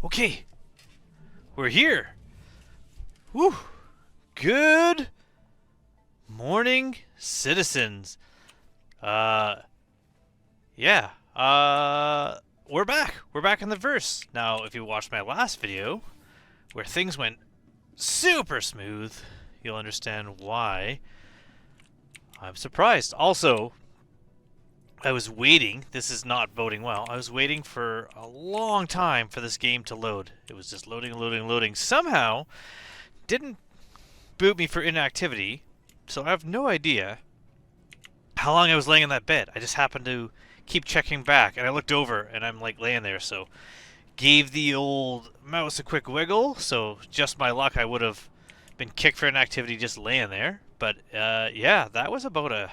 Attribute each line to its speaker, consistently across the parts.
Speaker 1: Okay, we're here. Woo! Good morning, citizens. Yeah. We're back. We're back in the verse. Now, if you watched my last video, where things went super smooth, you'll understand why I'm surprised. Also, I was waiting. This is not boding well. I was waiting for a long time for this game to load. It was just loading, loading, loading. Somehow, didn't boot me for inactivity, so I have no idea how long I was laying in that bed. I just happened to keep checking back, and I looked over, and I'm like laying there, so gave the old mouse a quick wiggle, so just my luck I would have been kicked for inactivity just laying there. But yeah, that was about a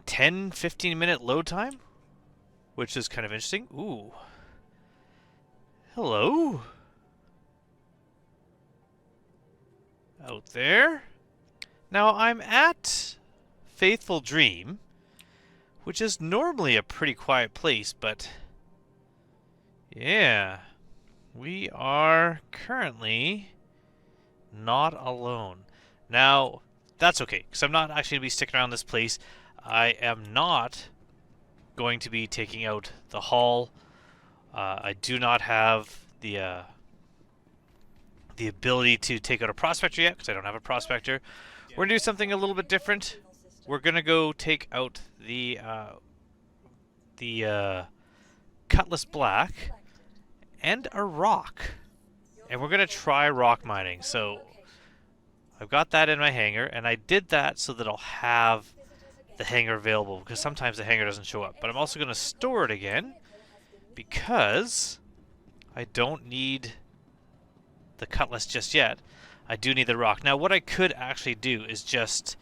Speaker 1: 10-15 minute load time, which is kind of interesting. Ooh. Hello. Out there. Now I'm at Faithful Dream, which is normally a pretty quiet place, but yeah, we are currently not alone. Now, that's okay, because I'm not actually going to be sticking around this place. I am not going to be taking out the hull. I do not have the ability to take out a prospector yet, because I don't have a prospector. We're going to do something a little bit different. We're going to go take out the Cutlass Black and a ROC. And we're going to try rock mining. So I've got that in my hangar, and I did that so that I'll have the hangar available, because sometimes the hangar doesn't show up. But I'm also going to store it again because I don't need the Cutlass just yet. I do need the ROC. Now, what I could actually do is just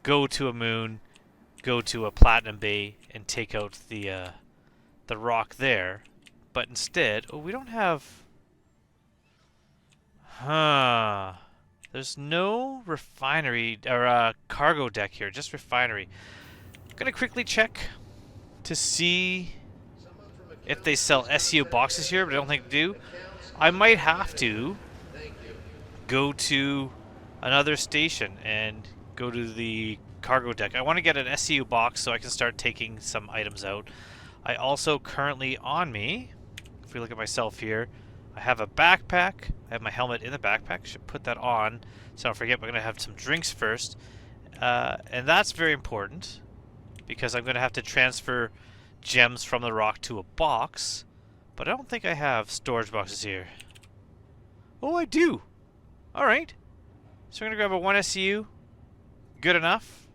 Speaker 1: go to a moon, go to a Platinum Bay, and take out the ROC there. But instead, oh, we don't have. There's no refinery or cargo deck here, just refinery. I'm gonna quickly check to see if they sell SEO boxes here, but I don't think they do. I might have to go to another station and go to the cargo deck. I want to get an SEU box so I can start taking some items out. I also currently on me, if we look at myself here, I have a backpack. I have my helmet in the backpack. I should put that on so I don't forget. We're going to have some drinks first. And that's very important because I'm going to have to transfer gems from the ROC to a box. But I don't think I have storage boxes here. Oh, I do. Alright. So we're going to grab a 1 SCU. Good enough.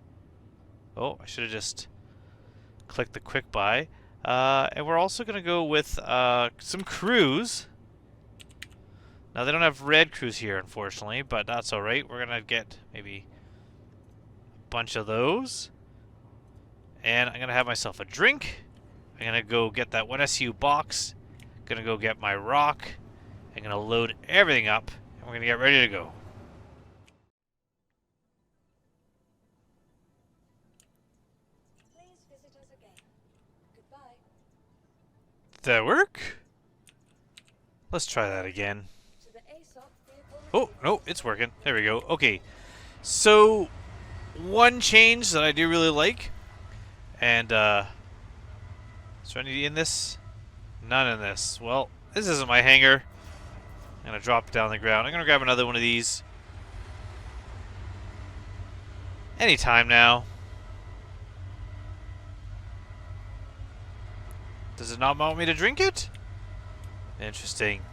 Speaker 1: Oh, I should have just clicked the quick buy. And we're also going to go with some crews. Now, they don't have red crews here, unfortunately, but that's alright. We're going to get maybe a bunch of those. And I'm going to have myself a drink. I'm going to go get that 1 SU box. Going to go get my ROC. I'm going to load everything up. And we're going to get ready to go.
Speaker 2: Please visit us again. Goodbye.
Speaker 1: Did that work? Let's try that again. Oh, no, it's working. There we go. Okay, so one change that I do really like, and is there any in this? None in this. Well, this isn't my hangar. I'm going to drop it down on the ground. I'm going to grab another one of these. Anytime now. Does it not want me to drink it? Interesting.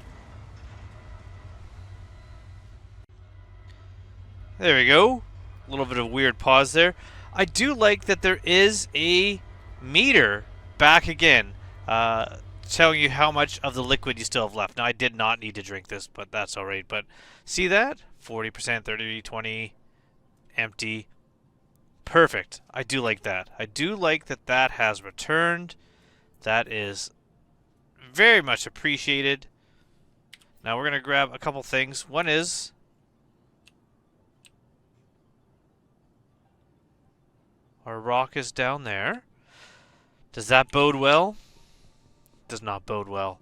Speaker 1: There we go. A little bit of weird pause there. I do like that there is a meter back again, telling you how much of the liquid you still have left. Now, I did not need to drink this, but that's all right. But see that? 40%, 30, 20, empty. Perfect. I do like that. I do like that that has returned. That is very much appreciated. Now, we're going to grab a couple things. One is... our rock is down there. Does that bode well? Does not bode well.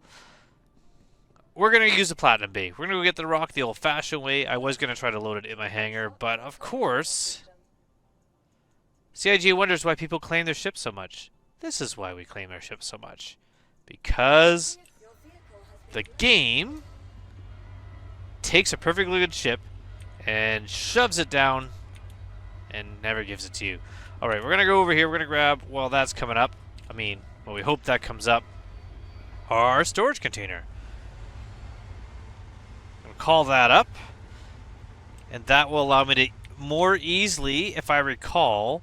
Speaker 1: We're going to use the platinum bay. We're going to go get the rock the old-fashioned way. I was going to try to load it in my hangar, but of course, CIG wonders why people claim their ship so much. This is why we claim our ship so much. Because the game takes a perfectly good ship and shoves it down and never gives it to you. Alright, we're going to go over here. We're going to grab, well, that's coming up. I mean, well, we hope that comes up. Our storage container. I'm going to call that up. And that will allow me to more easily, if I recall,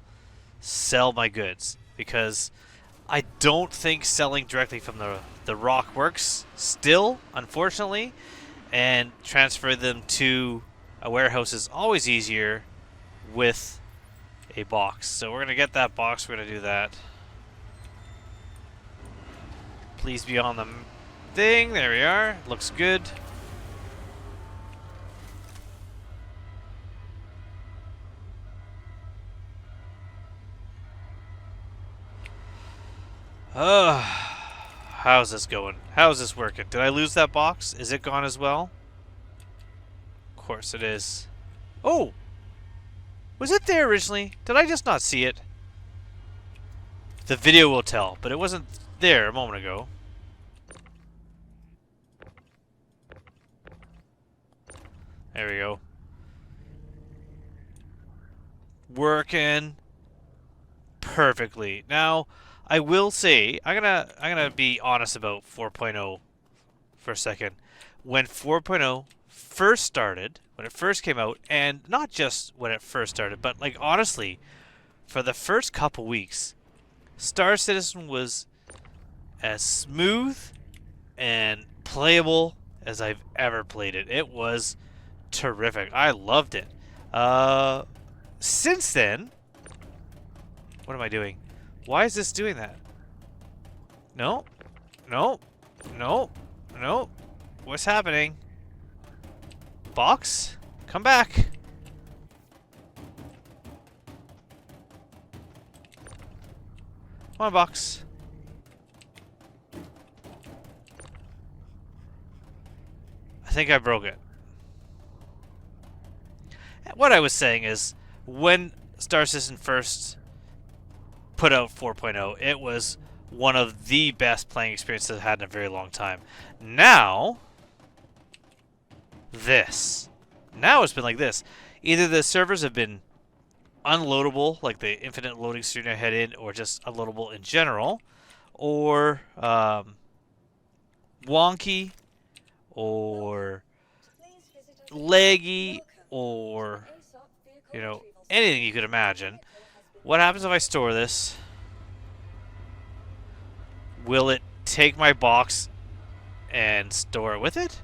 Speaker 1: sell my goods. Because I don't think selling directly from the rock works still, unfortunately. And transfer them to a warehouse is always easier with a box. So we're going to get that box. We're going to do that. Please be on the thing. There we are. Looks good. How's this going? How's this working? Did I lose that box? Is it gone as well? Of course it is. Oh! Was it there originally? Did I just not see it? The video will tell, but it wasn't there a moment ago. There we go. Working perfectly. Now, I will say, I'm gonna be honest about 4.0 for a second. When 4.0 first started, when it first came out, and not just when it first started, but like honestly, for the first couple weeks, Star Citizen was as smooth and playable as I've ever played it. It was terrific. I loved it. Since then, what am I doing? Why is this doing that? No, no, no, no. What's happening? Box? Come back. Come on, box. I think I broke it. What I was saying is, when Star Citizen first put out 4.0, it was one of the best playing experiences I've had in a very long time. Now, this. Now it's been like this. Either the servers have been unloadable, like the infinite loading screen I had in, or just unloadable in general, or wonky, or laggy, or, you know, anything you could imagine. What happens if I store this? Will it take my box and store it with it?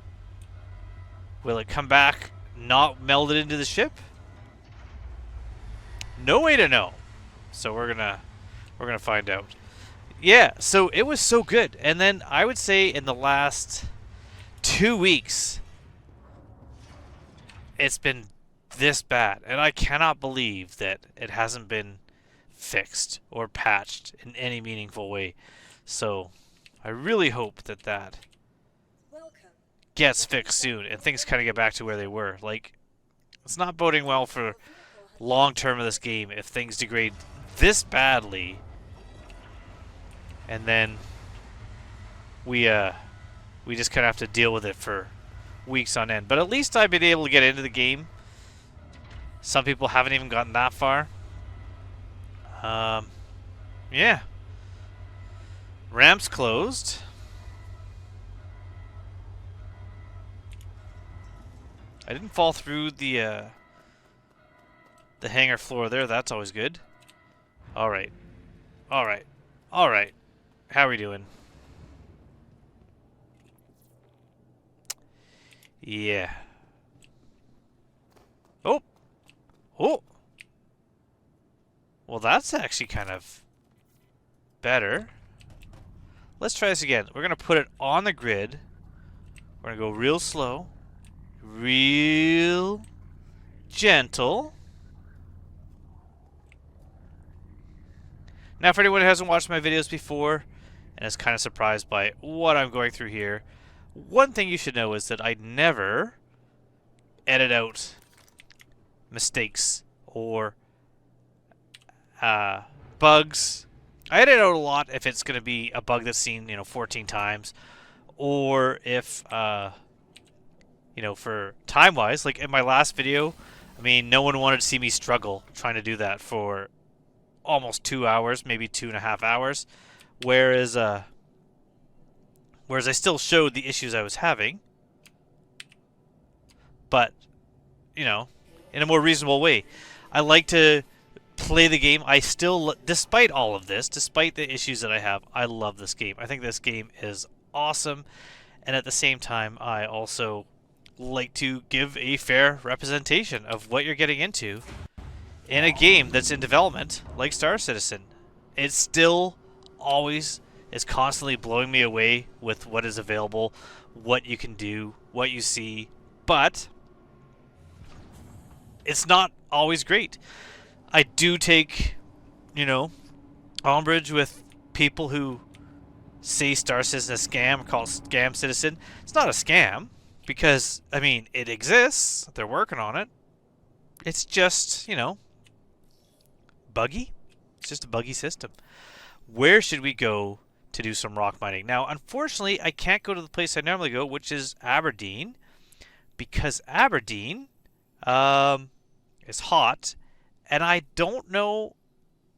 Speaker 1: Will it come back not melded into the ship? No way to know. So we're gonna find out. Yeah, so it was so good. And then I would say in the last 2 weeks, it's been this bad. And I cannot believe that it hasn't been fixed or patched in any meaningful way. So I really hope that that gets fixed soon and things kind of get back to where they were. Like, it's not boding well for long term of this game if things degrade this badly, and then we just kind of have to deal with it for weeks on end. But at least I've been able to get into the game. Some people haven't even gotten that far. Yeah. Ramps closed. I didn't fall through the the hangar floor there. That's always good. Alright. Alright. Alright. How are we doing? Yeah. Oh! Oh! Well, that's actually kind of better. Let's try this again. We're going to put it on the grid. We're going to go real slow. Real gentle. Now, for anyone who hasn't watched my videos before and is kind of surprised by what I'm going through here, one thing you should know is that I never edit out mistakes or bugs. I edit out a lot if it's going to be a bug that's seen, 14 times, or if, for time-wise, like in my last video, I mean, no one wanted to see me struggle trying to do that for almost 2 hours, maybe 2.5 hours, whereas I still showed the issues I was having, but, in a more reasonable way. I like to play the game. I still, despite all of this, despite the issues that I have, I love this game. I think this game is awesome, and at the same time, I also like to give a fair representation of what you're getting into in a game that's in development like Star Citizen. It still always is constantly blowing me away with what is available, what you can do, what you see, but it's not always great. I do take, umbrage with people who say Star Citizen is a scam, call it Scam Citizen. It's not a scam because, it exists. They're working on it. It's just, buggy. It's just a buggy system. Where should we go to do some rock mining? Now, unfortunately, I can't go to the place I normally go, which is Aberdeen, because Aberdeen is hot, and I don't know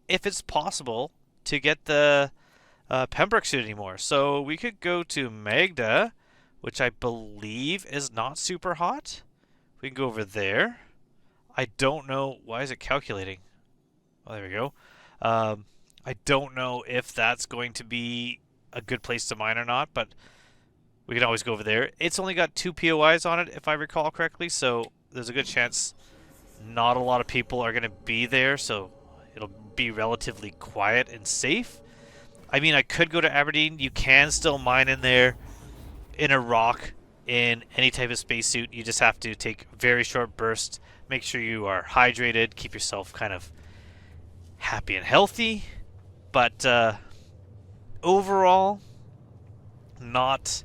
Speaker 1: if it's possible to get the Pembroke suit anymore. So we could go to Magda, which I believe is not super hot. We can go over there. I don't know. Why is it calculating? Oh, there we go. I don't know if that's going to be a good place to mine or not, but we can always go over there. It's only got 2 POIs on it, if I recall correctly, so there's a good chance not a lot of people are going to be there, so it'll be relatively quiet and safe. I could go to Aberdeen. You can still mine in there in a rock in any type of spacesuit. You just have to take very short bursts. Make sure you are hydrated. Keep yourself kind of happy and healthy. But overall, not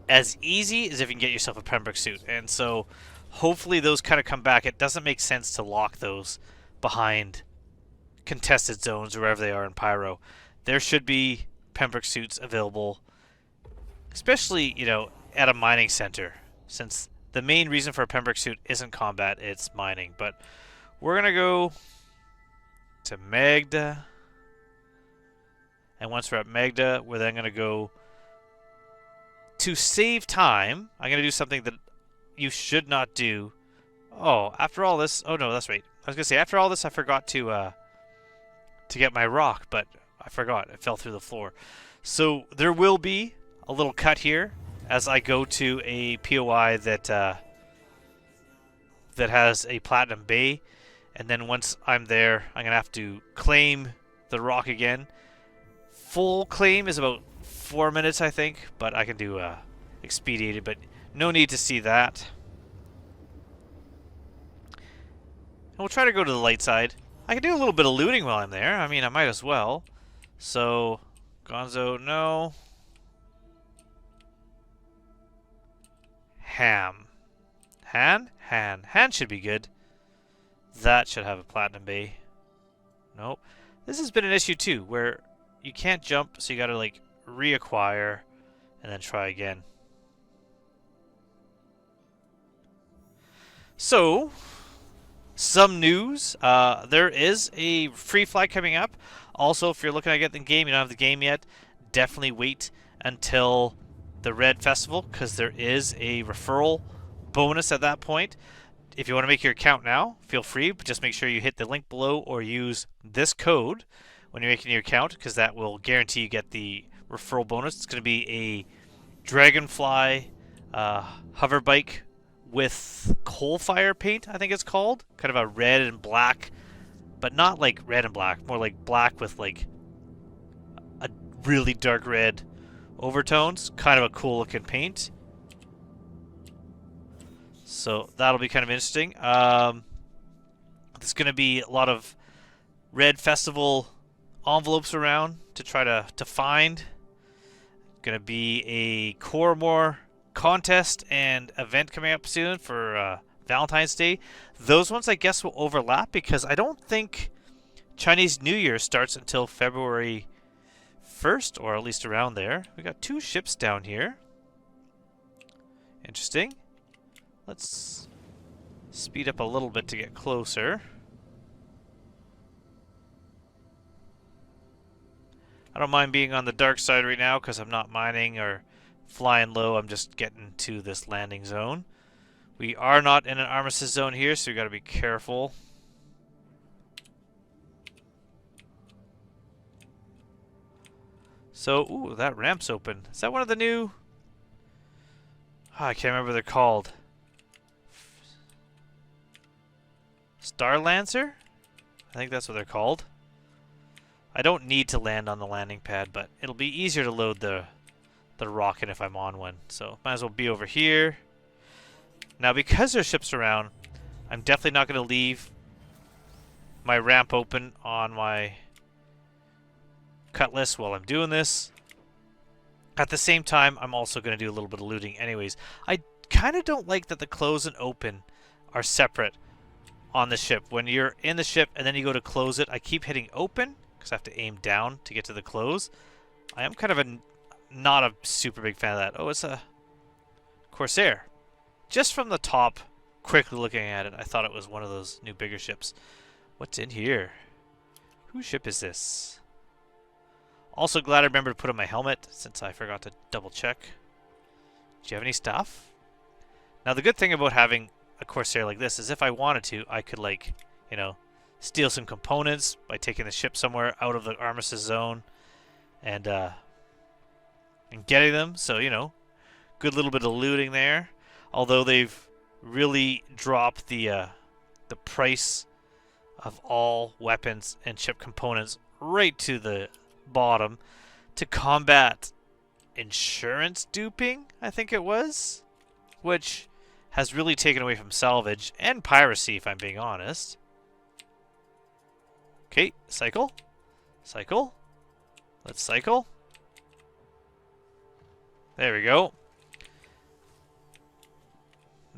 Speaker 1: as easy as if you can get yourself a Pembroke suit. And so hopefully those kind of come back. It doesn't make sense to lock those behind contested zones or wherever they are in Pyro. There should be Pembroke suits available, especially, at a mining center, since the main reason for a Pembroke suit isn't combat, it's mining. But we're going to go to Magda. And once we're at Magda, we're then going to go to save time. I'm going to do something that you should not do. Oh, after all this... Oh, no, that's right. I was going to say, after all this, I forgot to get my rock, but I forgot. It fell through the floor. So there will be a little cut here as I go to a POI that that has a Platinum Bay. And then once I'm there, I'm going to have to claim the rock again. Full claim is about 4 minutes, I think, but I can do expedited, but no need to see that. And we'll try to go to the light side. I can do a little bit of looting while I'm there. I might as well. So, Gonzo, no. Ham. Han? Han. Han should be good. That should have a Platinum Bay. Nope. This has been an issue too, where you can't jump, so you gotta reacquire and then try again. So, some news. There is a free fly coming up. Also, if you're looking at getting the game, you don't have the game yet, definitely wait until the Red Festival, because there is a referral bonus at that point. if you want to make your account now, feel free, but just make sure you hit the link below or use this code when you're making your account, because that will guarantee you get the referral bonus. It's going to be a Dragonfly hover bike with coal fire paint, I think it's called. Kind of a red and black, but not like red and black, more like black with like a really dark red overtones. Kind of a cool looking paint. So that'll be kind of interesting. There's going to be a lot of Red Festival envelopes around to try to find. Going to be a Coremore contest and event coming up soon for Valentine's Day. Those ones I guess will overlap because I don't think Chinese New Year starts until February 1st, or at least around there. We got 2 ships down here. Interesting. Let's speed up a little bit to get closer. I don't mind being on the dark side right now because I'm not mining or flying low. I'm just getting to this landing zone. We are not in an armistice zone here, so we got to be careful. So, ooh, that ramp's open. Is that one of the new... Oh, I can't remember what they're called. Star Lancer? I think that's what they're called. I don't need to land on the landing pad, but it'll be easier to load the rocket if I'm on one. So might as well be over here. Now because there's ships around, I'm definitely not going to leave my ramp open on my cutlass while I'm doing this. At the same time, I'm also going to do a little bit of looting anyways. I kind of don't like that the close and open are separate on the ship. When you're in the ship and then you go to close it, I keep hitting open because I have to aim down to get to the close. I am kind of not a super big fan of that. Oh, it's a Corsair. Just from the top, quickly looking at it, I thought it was one of those new bigger ships. What's in here? Whose ship is this? Also glad I remembered to put on my helmet since I forgot to double check. Do you have any stuff? Now the good thing about having a Corsair like this is if I wanted to, I could, like, you know, steal some components by taking the ship somewhere out of the armistice zone and getting them. So, you know, good little bit of looting there. Although they've really dropped the price of all weapons and ship components right to the bottom to combat insurance duping, I think it was, which has really taken away from salvage and piracy, if I'm being honest. Okay, cycle. Cycle. Let's cycle. There we go.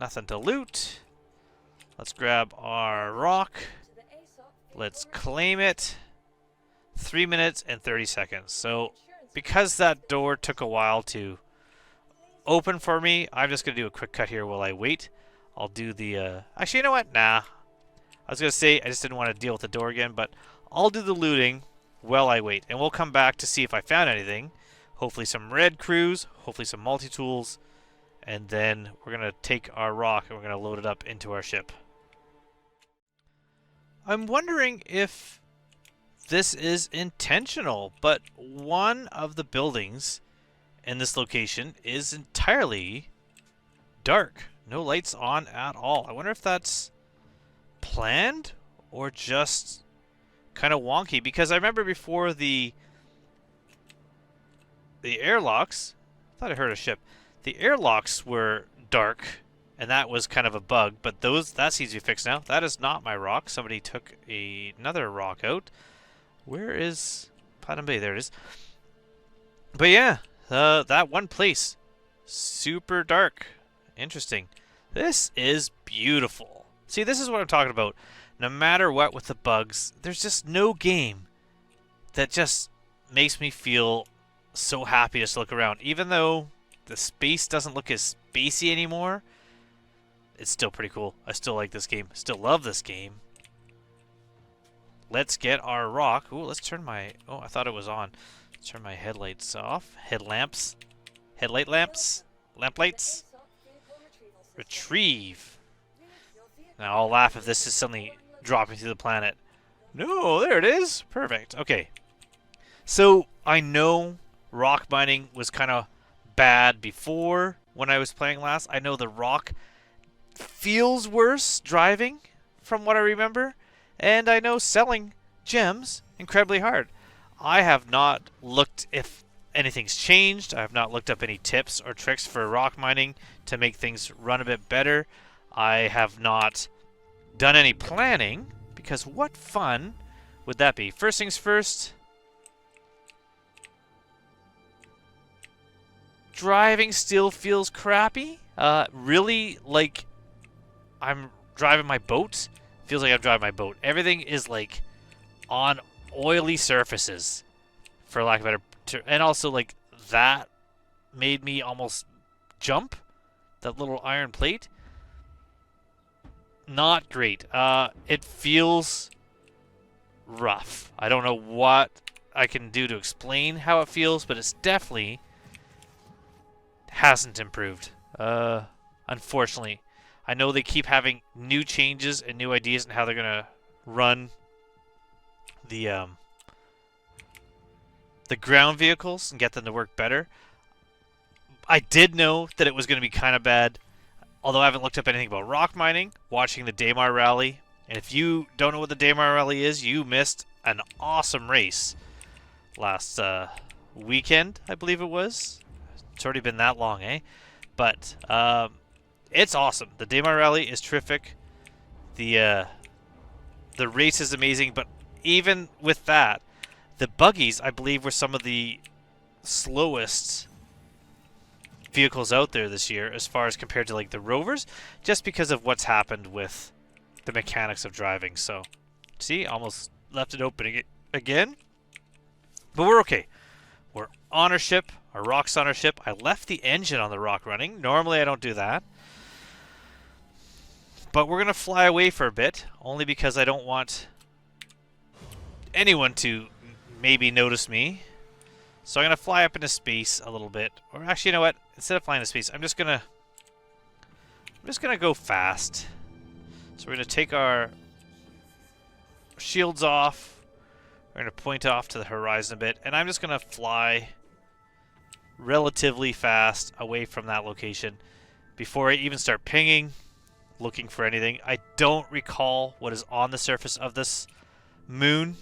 Speaker 1: Nothing to loot. Let's grab our rock. Let's claim it. 3 minutes and 30 seconds. So, because that door took a while to open for me, I'm just going to do a quick cut here while I wait. I'll do the... Actually, you know what? Nah. I was going to say I just didn't want to deal with the door again, but I'll do the looting while I wait. And we'll come back to see if I found anything. Hopefully some red crews, hopefully some multi-tools, and then we're going to take our rock and we're going to load it up into our ship. I'm wondering if this is intentional, but one of the buildings in this location is entirely dark. No lights on at all. I wonder if that's planned or just kind of wonky, because I remember before the airlocks, I thought I heard a ship. The airlocks were dark, and that was kind of a bug, but that's easy to fix now. That is not my rock. Somebody took another rock out. Where is Platinum Bay? There it is. But yeah, that one place, super dark. Interesting. This is beautiful. See, this is what I'm talking about. No matter what with the bugs, there's just no game that just makes me feel so happy just to look around. Even though the space doesn't look as spacey anymore, it's still pretty cool. I still like this game. Still love this game. Let's get our rock. Ooh, let's turn my... Oh, I thought it was on. Let's turn my headlights off. Headlamps. Headlight lamps. Lamp lights. Retrieve. Now I'll laugh if this is suddenly dropping through the planet. No, there it is. Perfect. Okay. So I know rock mining was kind of bad before when I was playing last. I know the rock feels worse driving from what I remember. And I know selling gems incredibly hard. I have not looked if anything's changed. I have not looked up any tips or tricks for rock mining to make things run a bit better. I have not done any planning because what fun would that be? First things first, driving still feels crappy. Really like I'm driving my boat. Feels like I'm driving my boat. Everything is like on oily surfaces, for lack of a better term. And also like that made me almost jump. That little iron plate. Not great. It feels rough. I don't know what I can do to explain how it feels, but it's definitely hasn't improved. Unfortunately. I know they keep having new changes and new ideas on how they're gonna run the ground vehicles and get them to work better. I did know that it was gonna be kind of bad, although I haven't looked up anything about rock mining. Watching the Daymar Rally, and if you don't know what the Daymar Rally is, you missed an awesome race last weekend, I believe it was. It's already been that long, eh? But it's awesome. The Daymar Rally is terrific. The race is amazing, but even with that, the buggies, I believe, were some of the slowest vehicles out there this year as far as compared to like the Rovers, just because of what's happened with the mechanics of driving. So, see, almost left it open again. But we're okay. We're on our ship. Our ROC's on our ship. I left the engine on the ROC running. Normally I don't do that. But we're going to fly away for a bit, only because I don't want anyone to maybe notice me. So I'm going to fly up into space a little bit. Or actually, you know what? Instead of flying into space, I'm just going to go fast. So we're going to take our shields off. We're going to point off to the horizon a bit. And I'm just going to fly relatively fast away from that location before I even start pinging, looking for anything. I don't recall what is on the surface of this moon,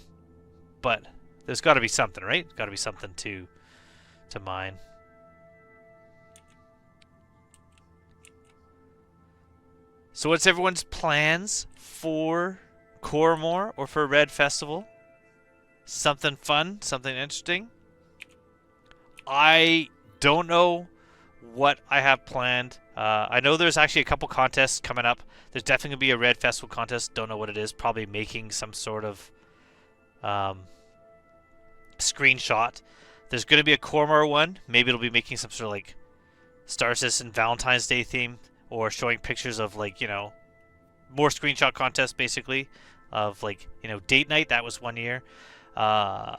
Speaker 1: but there's got to be something, right? Got to be something to mine. So what's everyone's plans for Cormor or for Red Festival? Something fun, something interesting? I don't know what I have planned. I know there's actually a couple contests coming up. There's definitely going to be a Red Festival contest. Don't know what it is. Probably making some sort of screenshot. There's going to be a Cormor one. Maybe it'll be making some sort of like Star Citizen Valentine's Day theme, or showing pictures of like, you know, more screenshot contests basically of like, you know, date night. That was one year. I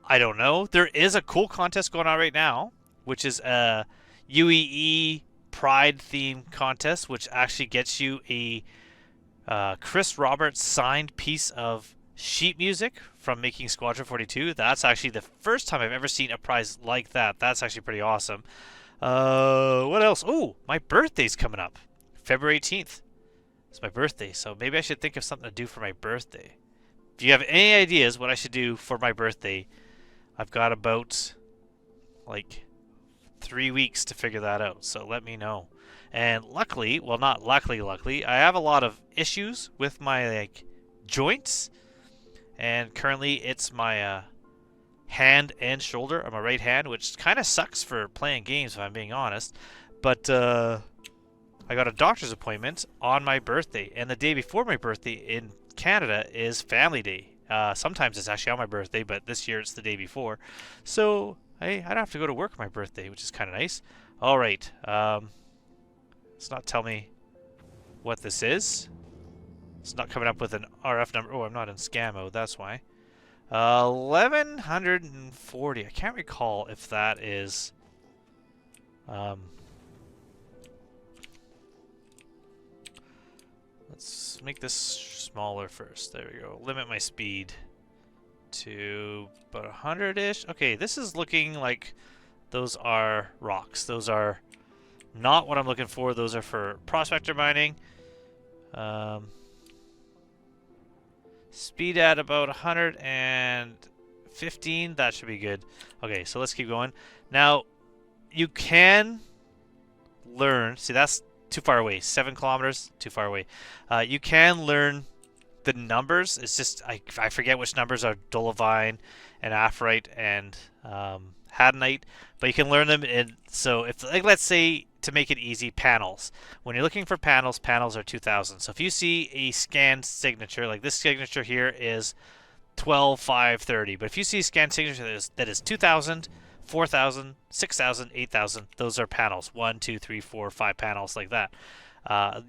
Speaker 1: don't know. There is a cool contest going on right now, which is a UEE Pride theme contest, which actually gets you a Chris Roberts signed piece of sheet music from making Squadron 42. That's actually the first time I've ever seen a prize like that. That's actually pretty awesome. What else? Oh, my birthday's coming up. February 18th. It's my birthday, so maybe I should think of something to do for my birthday. If you have any ideas what I should do for my birthday, I've got about like 3 weeks to figure that out, so let me know. And luckily, well, not luckily, I have a lot of issues with my like joints, and currently it's my hand and shoulder on my right hand, which kind of sucks for playing games if I'm being honest. But I got a doctor's appointment on my birthday, and the day before my birthday in Canada is Family Day. Sometimes it's actually on my birthday, but this year it's the day before. So I don't have to go to work on my birthday, which is kind of nice. All right. Let's not tell me what this is. It's not coming up with an RF number. Oh, I'm not in scam mode. That's why. 1140. I can't recall if that is... let's make this smaller first. There we go. Limit my speed to about 100-ish. Okay, this is looking like those are rocks. Those are not what I'm looking for. Those are for prospector mining. Speed at about 115. That should be good. Okay, so let's keep going. Now, you can learn. See, that's too far away. 7 kilometers, too far away. You can learn the numbers. It's just I forget which numbers are Dolomite and Aphrite and Hadanite, but you can learn them. And so if, like, let's say, to make it easy, panels. When you're looking for panels, panels are 2000. So if you see a scanned signature, like this signature here is 12,530, but if you see a scanned signature that is 2000, 4,000, 6,000, 8,000, those are panels. 1, 2, 3, 4, 5 panels like that.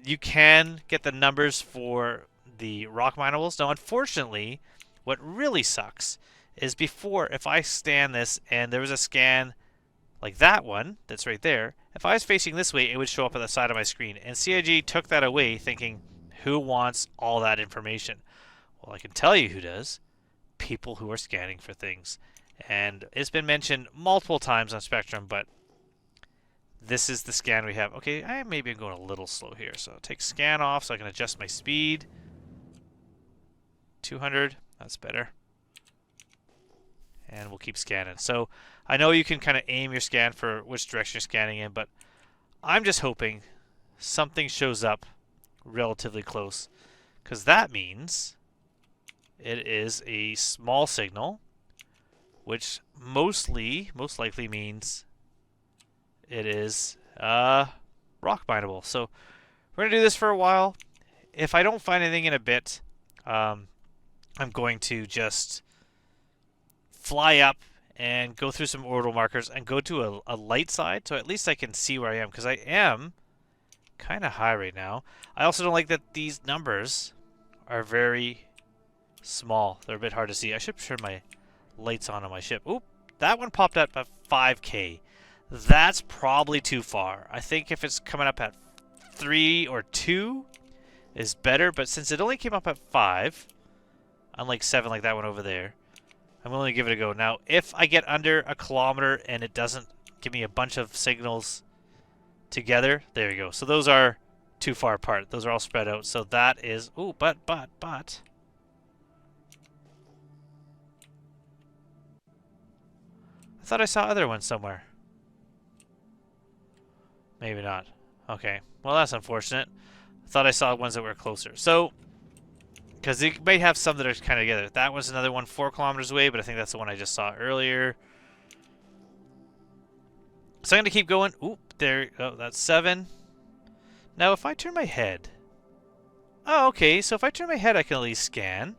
Speaker 1: You can get the numbers for the rock minables. Now, unfortunately, what really sucks is before, if I scan this and there was a scan like that one that's right there, if I was facing this way, it would show up at the side of my screen. And CIG took that away thinking, who wants all that information? Well, I can tell you who does. People who are scanning for things. And it's been mentioned multiple times on Spectrum, but this is the scan we have. Okay, maybe I'm going a little slow here. So I'll take scan off so I can adjust my speed. 200, that's better. And we'll keep scanning. So I know you can kind of aim your scan for which direction you're scanning in, but I'm just hoping something shows up relatively close, because that means it is a small signal, which most likely means it is rock mineable. So we're going to do this for a while. If I don't find anything in a bit, I'm going to just fly up and go through some orbital markers and go to a light side, so at least I can see where I am, because I am kind of high right now. I also don't like that these numbers are very small. They're a bit hard to see. I should turn my lights on my ship. Oop, that one popped up at 5K. That's probably too far. I think if it's coming up at 3 or 2 is better, but since it only came up at 5, unlike 7 like that one over there, I'm willing to give it a go. Now, if I get under a kilometer and it doesn't give me a bunch of signals together, there you go. So those are too far apart. Those are all spread out. So that is, ooh, but. I thought I saw other ones somewhere. Maybe not. Okay. Well, that's unfortunate. I thought I saw ones that were closer. So, because you may have some that are kind of together. That was another one 4 kilometers away, but I think that's the one I just saw earlier. So I'm going to keep going. Oop, there. Oh, that's 7. Now, if I turn my head. Oh, okay. So if I turn my head, I can at least scan.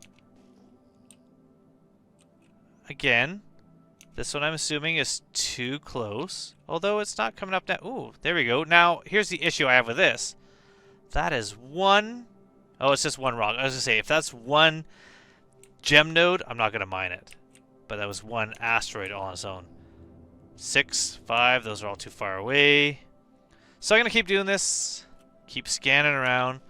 Speaker 1: Again. This one I'm assuming is too close. Although it's not coming up now. Ooh, there we go. Now, here's the issue I have with this. That is one. Oh, it's just one rock. I was going to say, if that's one gem node, I'm not going to mine it. But that was one asteroid all on its own. 6, 5, those are all too far away. So I'm going to keep doing this. Keep scanning around.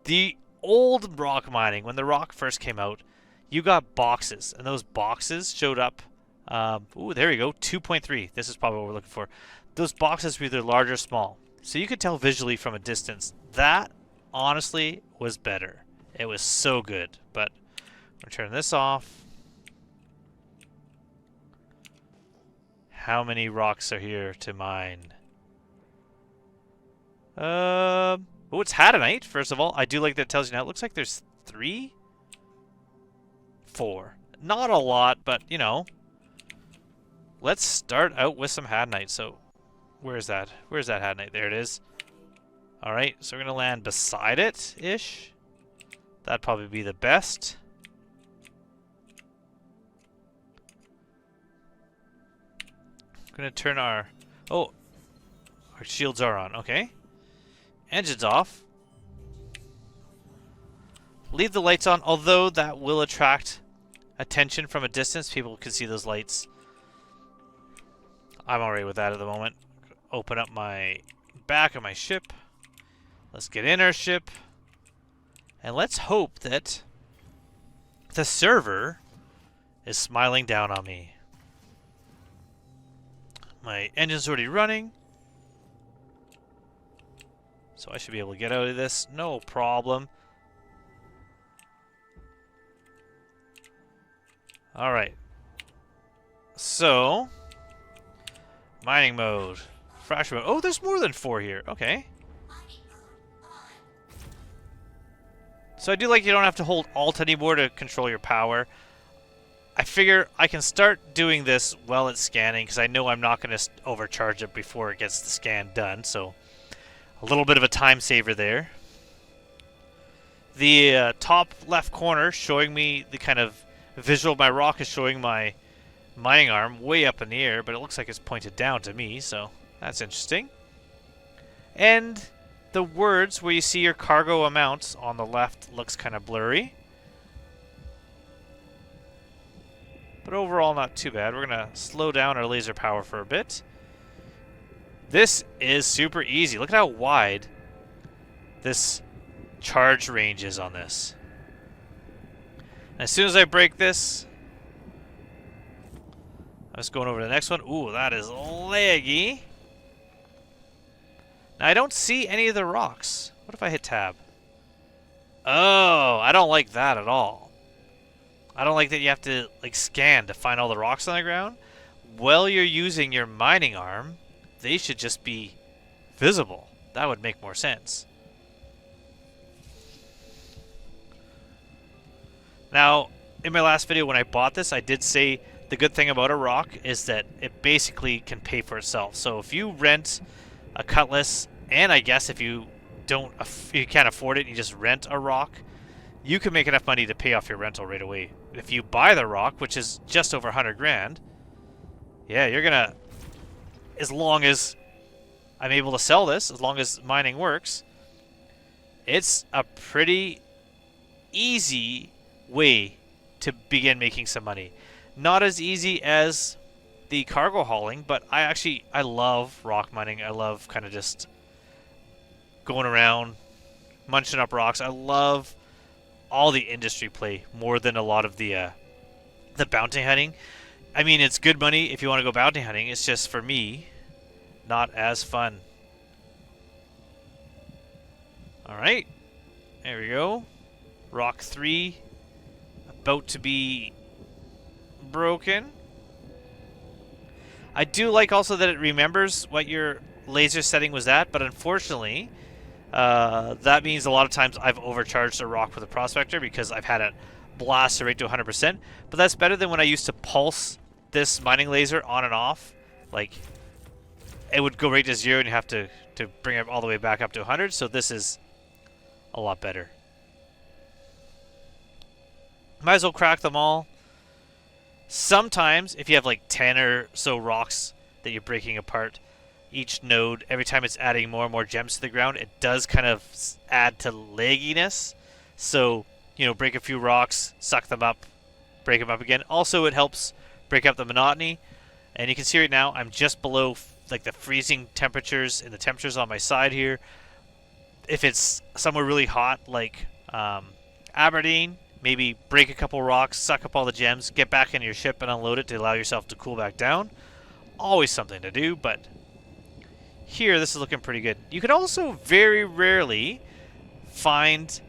Speaker 1: The old rock mining, when the rock first came out, you got boxes. And those boxes showed up. Ooh, there we go. 2.3. This is probably what we're looking for. Those boxes were either large or small. So you could tell visually from a distance. That, honestly, was better. It was so good. But I'm going to turn this off. How many rocks are here to mine? Oh, it's Hadanite, first of all. I do like that it tells you now. It looks like there's 3? 4. Not a lot, but, you know. Let's start out with some Hadanite. So, where's that? Where's that Hadanite? There it is. Alright, so we're going to land beside it-ish. That'd probably be the best. I'm going to turn our... Oh, our shields are on. Okay. Engines off. Leave the lights on, although that will attract attention from a distance. People can see those lights. I'm alright with that at the moment. Open up my back of my ship. Let's get in our ship. And let's hope that the server is smiling down on me. My engine's already running. So I should be able to get out of this. No problem. Alright. So, mining mode. Fracture mode. Oh, there's more than 4 here. Okay. So I do like you don't have to hold Alt anymore to control your power. I figure I can start doing this while it's scanning because I know I'm not going to overcharge it before it gets the scan done. So a little bit of a time saver there. The top left corner showing me the kind of visual of my rock is showing my mining arm way up in the air, but it looks like it's pointed down to me, so that's interesting. And the words where you see your cargo amounts on the left looks kind of blurry. But overall, not too bad. We're going to slow down our laser power for a bit. This is super easy. Look at how wide this charge range is on this. And as soon as I break this, I'm just going over to the next one. Ooh, that is laggy. Now, I don't see any of the rocks. What if I hit tab? Oh, I don't like that at all. I don't like that you have to like scan to find all the rocks on the ground. While you're using your mining arm, they should just be visible. That would make more sense. Now, in my last video when I bought this, I did say the good thing about a rock is that it basically can pay for itself. So if you rent a cutlass, and I guess if you can't afford it, and you just rent a rock, you can make enough money to pay off your rental right away. If you buy the rock, which is just over 100 grand, yeah, you're gonna, as long as I'm able to sell this, as long as mining works, it's a pretty easy way to begin making some money. Not as easy as the cargo hauling, but I love rock mining. I love kind of just going around munching up rocks. I love all the industry play more than a lot of the bounty hunting. I mean, it's good money if you want to go bounty hunting. It's just, for me, not as fun. Alright. There we go. Rock 3. About to be broken. I do like also that it remembers what your laser setting was at, but unfortunately, that means a lot of times I've overcharged a rock with a prospector because I've had it blast it right to 100%. But that's better than when I used to pulse this mining laser on and off. Like, it would go right to 0 and you have to bring it all the way back up to 100. So this is a lot better. Might as well crack them all. Sometimes, if you have like 10 or so rocks that you're breaking apart, each node, every time it's adding more and more gems to the ground, it does kind of add to lagginess. So, you know, break a few rocks, suck them up, break them up again. Also, it helps break up the monotony. And you can see right now, I'm just below like the freezing temperatures and the temperatures on my side here. If it's somewhere really hot, like Aberdeen, maybe break a couple rocks, suck up all the gems, get back in your ship and unload it to allow yourself to cool back down. Always something to do, but here this is looking pretty good. You can also very rarely find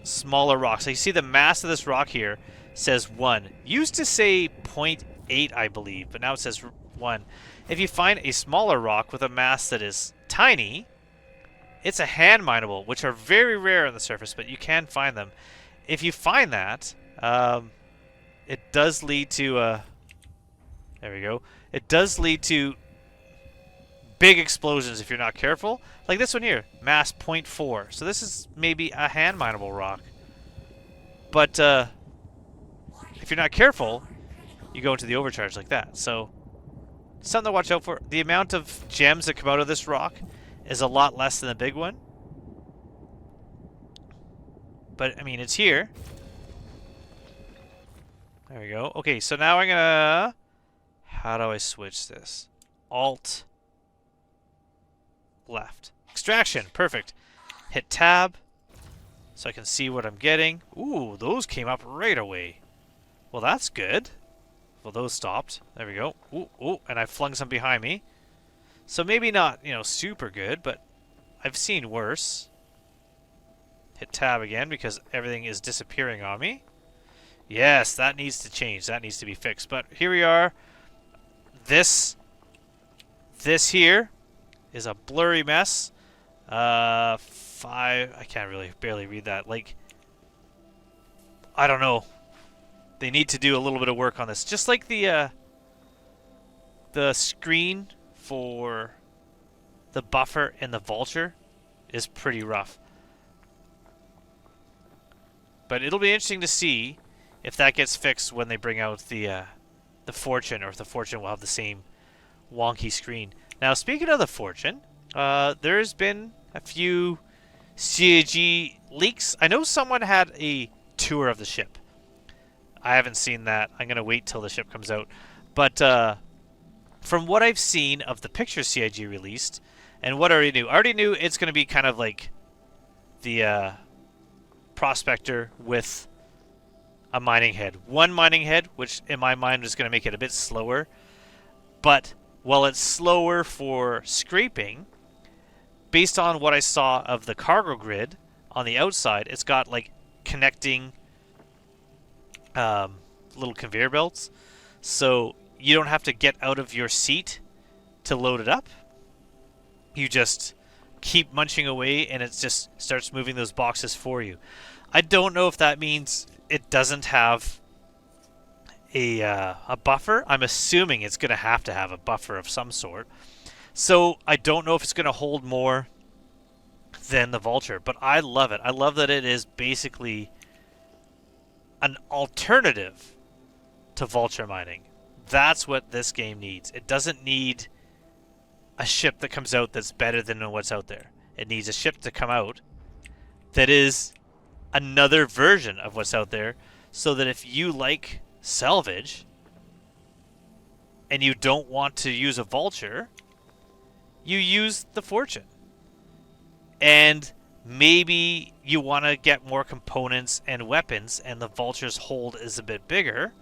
Speaker 1: smaller rocks. So you see the mass of this rock here says 1. Used to say 0.8, I believe, but now it says 1. If you find a smaller rock with a mass that is tiny, it's a hand mineable, which are very rare on the surface, but you can find them. If you find that, it does lead to there we go. It does lead to big explosions if you're not careful. Like this one here, mass 0.4. So this is maybe a hand mineable rock. But if you're not careful, you go into the overcharge like that. So something to watch out for. The amount of gems that come out of this rock is a lot less than the big one. But, I mean, it's here. There we go. Okay, so now I'm gonna... How do I switch this? Alt. Left. Extraction. Perfect. Hit tab. so I can see what I'm getting. Ooh, those came up right away. Well, that's good. Well, those stopped. There we go. Ooh, ooh, and I flung some behind me. So maybe not, you know, super good, but I've seen worse. Hit tab again because everything is disappearing on me. Yes, that needs to change. That needs to be fixed. But here we are. This here is a blurry mess. 5. I can't really barely read that. Like, I don't know. They need to do a little bit of work on this. Just like the screen for the buffer and the vulture is pretty rough. But it'll be interesting to see if that gets fixed when they bring out the Fortune, or if the Fortune will have the same wonky screen. Now, speaking of the Fortune, there's been a few CAG leaks. I know someone had a tour of the ship. I haven't seen that. I'm going to wait till the ship comes out. But from what I've seen of the pictures CIG released, and what I already knew it's going to be kind of like the Prospector with a mining head. One mining head, which in my mind is going to make it a bit slower. But while it's slower for scraping, based on what I saw of the cargo grid on the outside, it's got like connecting little conveyor belts, so you don't have to get out of your seat to load it up. You just keep munching away and it just starts moving those boxes for you. I don't know if that means it doesn't have a buffer. I'm assuming it's going to have a buffer of some sort. So I don't know if it's going to hold more than the Vulture, but I love it. I love that it is basically an alternative to Vulture mining. That's what this game needs. It doesn't need a ship that comes out that's better than what's out there. It needs a ship to come out that is another version of what's out there, so that if you like salvage and you don't want to use a Vulture, you use the Fortune. And maybe you want to get more components and weapons, and the Vulture's hold is a bit bigger,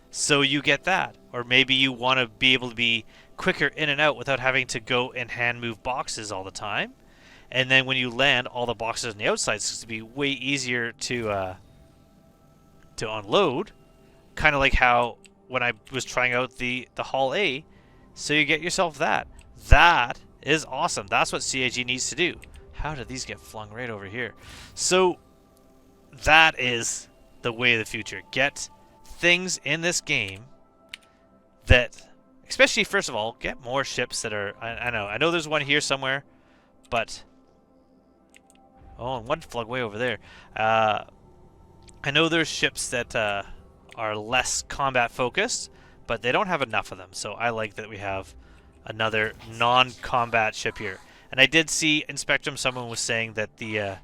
Speaker 1: so you get that. Or maybe you want to be able to be quicker in and out without having to go and hand move boxes all the time. And then when you land, all the boxes on the outside is to be way easier to unload. Kind of like how when I was trying out the Hull A, so you get yourself that. That is awesome. That's what CAG needs to do. How did these get flung right over here? So that is the way of the future. Get things in this game that, especially first of all, get more ships that are, I know there's one here somewhere, but oh, and one flung way over there. I know there's ships that are less combat focused, but they don't have enough of them. So I like that we have another non-combat ship here. And I did see in Spectrum someone was saying that the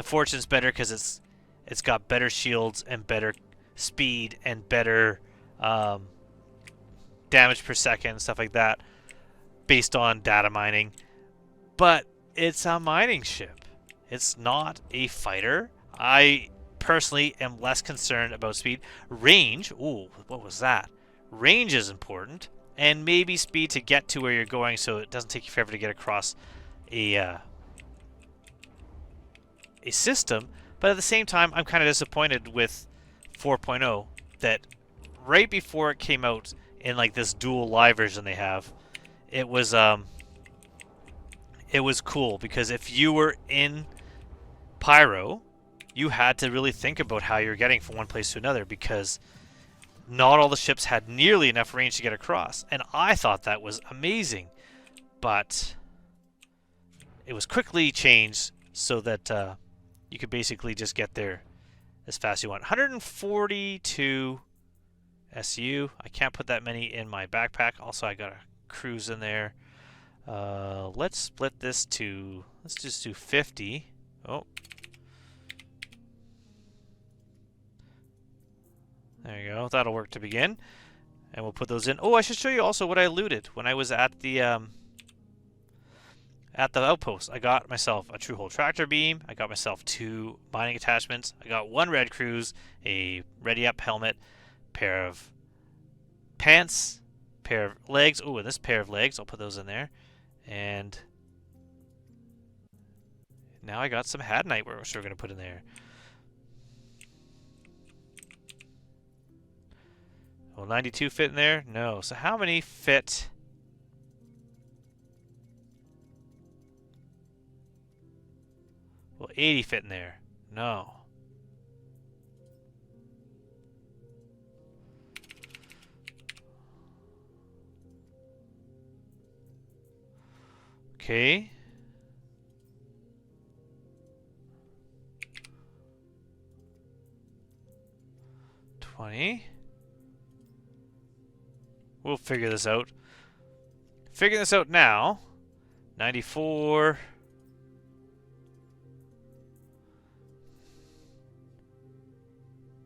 Speaker 1: Fortune's better because it's got better shields and better speed and better damage per second, stuff like that, based on data mining. But it's a mining ship. It's not a fighter. I personally am less concerned about speed. Range, ooh, what was that? Range is important. And maybe speed to get to where you're going so it doesn't take you forever to get across a system. But at the same time, I'm kind of disappointed with 4.0 that right before it came out in like this dual live version they have, it was cool because if you were in Pyro, you had to really think about how you're getting from one place to another because not all the ships had nearly enough range to get across. And I thought that was amazing. But it was quickly changed so that you could basically just get there as fast as you want. 142 SU. I can't put that many in my backpack. Also, I got a cruise in there. Let's split this to... Let's just do 50. Oh. There you go. That'll work to begin. And we'll put those in. Oh, I should show you also what I looted when I was at the at the outpost. I got myself a true hole tractor beam. I got myself 2 mining attachments. I got 1 red cruise, a ready up helmet, pair of pants, pair of legs. Oh, and this pair of legs, I'll put those in there. And now I got some Hadnite we're sure going to put in there. Will 92 fit in there? No. So how many fit? Will 80 fit in there? No. Okay. We'll figure this out. Figuring this out now. 94.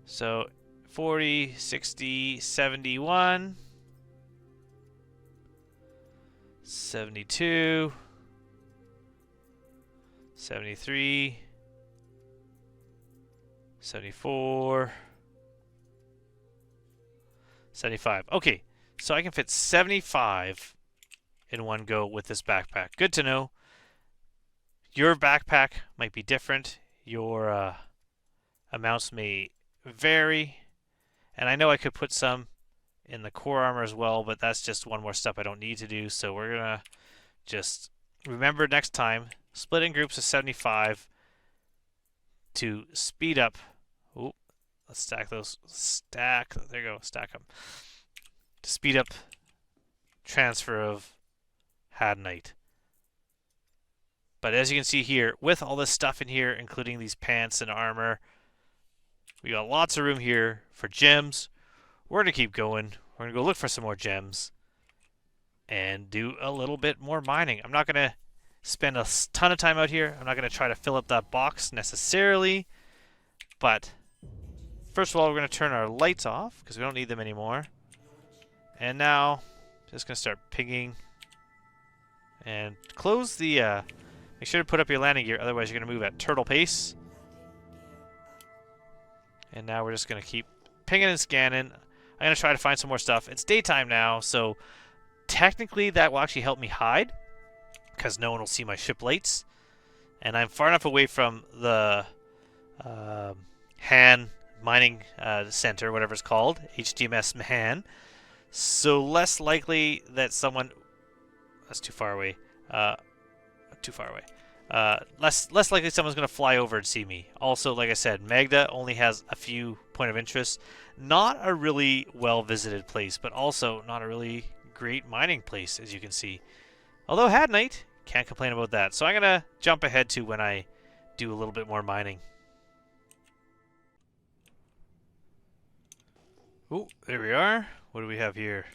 Speaker 1: So 40, 60, 71. 72. 73. 74. 75. Okay, so I can fit 75 in one go with this backpack. Good to know. Your backpack might be different. Your amounts may vary. And I know I could put some in the core armor as well, but that's just one more step I don't need to do. So we're going to just remember next time, split in groups of 75 to speed up. Ooh. Let's stack those. Stack. There you go. Stack them. To speed up transfer of Hadnite. But as you can see here, with all this stuff in here, including these pants and armor, we got lots of room here for gems. We're going to keep going. We're going to go look for some more gems and do a little bit more mining. I'm not going to spend a ton of time out here. I'm not going to try to fill up that box necessarily, but first of all, we're going to turn our lights off because we don't need them anymore. And now, just going to start pinging. And close the, make sure to put up your landing gear, otherwise you're going to move at turtle pace. And now we're just going to keep pinging and scanning. I'm going to try to find some more stuff. It's daytime now, so technically that will actually help me hide because no one will see my ship lights. And I'm far enough away from the Han mining center, whatever it's called, HDMS Mahan. So less likely that someone, that's too far away, less likely someone's going to fly over and see me. Also, like I said, Magda only has a few point of interest. Not a really well visited place, but also not a really great mining place, as you can see. Although Hadnite, can't complain about that. So I'm going to jump ahead to when I do a little bit more mining. Oh, there we are. What do we have here?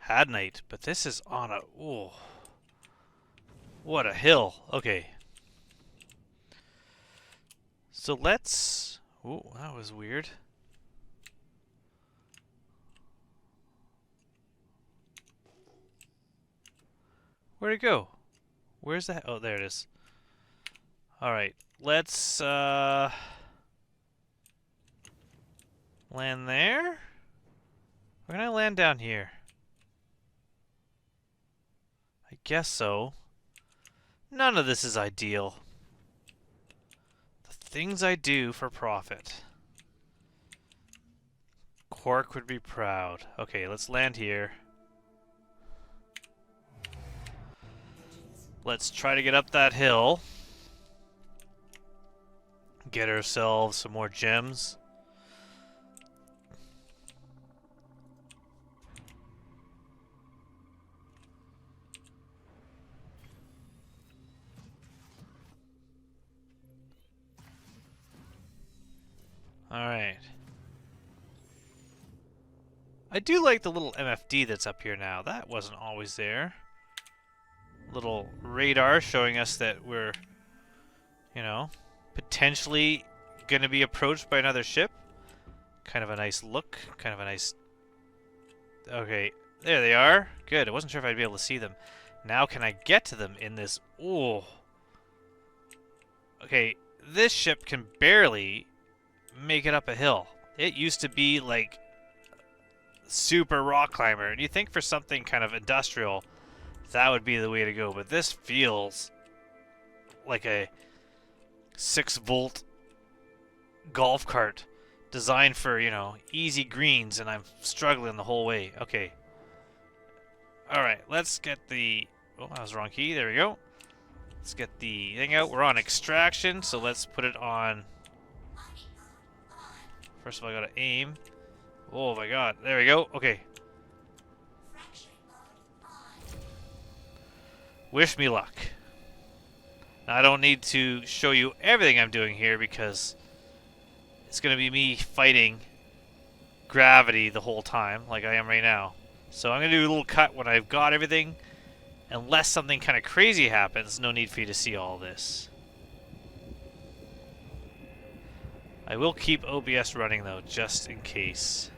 Speaker 1: Hadnite, but this is on a... Oh, what a hill. Okay. So let's... Oh, that was weird. Where'd it go? Where's that? Oh, there it is. Alright, let's land there? Or can I land down here? I guess so. None of this is ideal. The things I do for profit. Quark would be proud. Okay, let's land here. Let's try to get up that hill. Get ourselves some more gems. Alright. I do like the little MFD that's up here now. That wasn't always there. Little radar showing us that we're, you know, potentially going to be approached by another ship. Kind of a nice look. Kind of a nice... Okay, there they are. Good. I wasn't sure if I'd be able to see them. Now can I get to them in this? Oh. Okay, this ship can barely make it up a hill. It used to be like super rock climber. And you think for something kind of industrial, that would be the way to go. But this feels like a 6-volt golf cart designed for, you know, easy greens, and I'm struggling the whole way. Okay. Alright, let's get the... Oh, that was the wrong key. There we go. Let's get the thing out. We're on extraction, so let's put it on... First of all, I gotta aim. Oh my god. There we go. Okay. Wish me luck. Now, I don't need to show you everything I'm doing here because it's going to be me fighting gravity the whole time, like I am right now. So I'm going to do a little cut when I've got everything. Unless something kind of crazy happens, no need for you to see all this. I will keep OBS running though, just in case.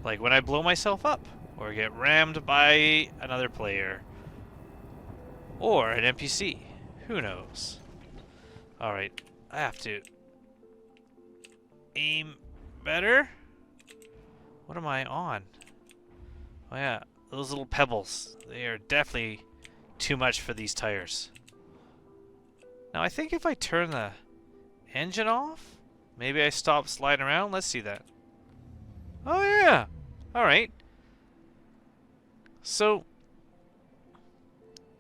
Speaker 1: Like when I blow myself up, or get rammed by another player, or an NPC. Who knows? Alright, I have to aim better. What am I on? Oh yeah, those little pebbles. They are definitely too much for these tires. Now I think if I turn the engine off, maybe I stop sliding around. Let's see that. Oh yeah! Alright. So,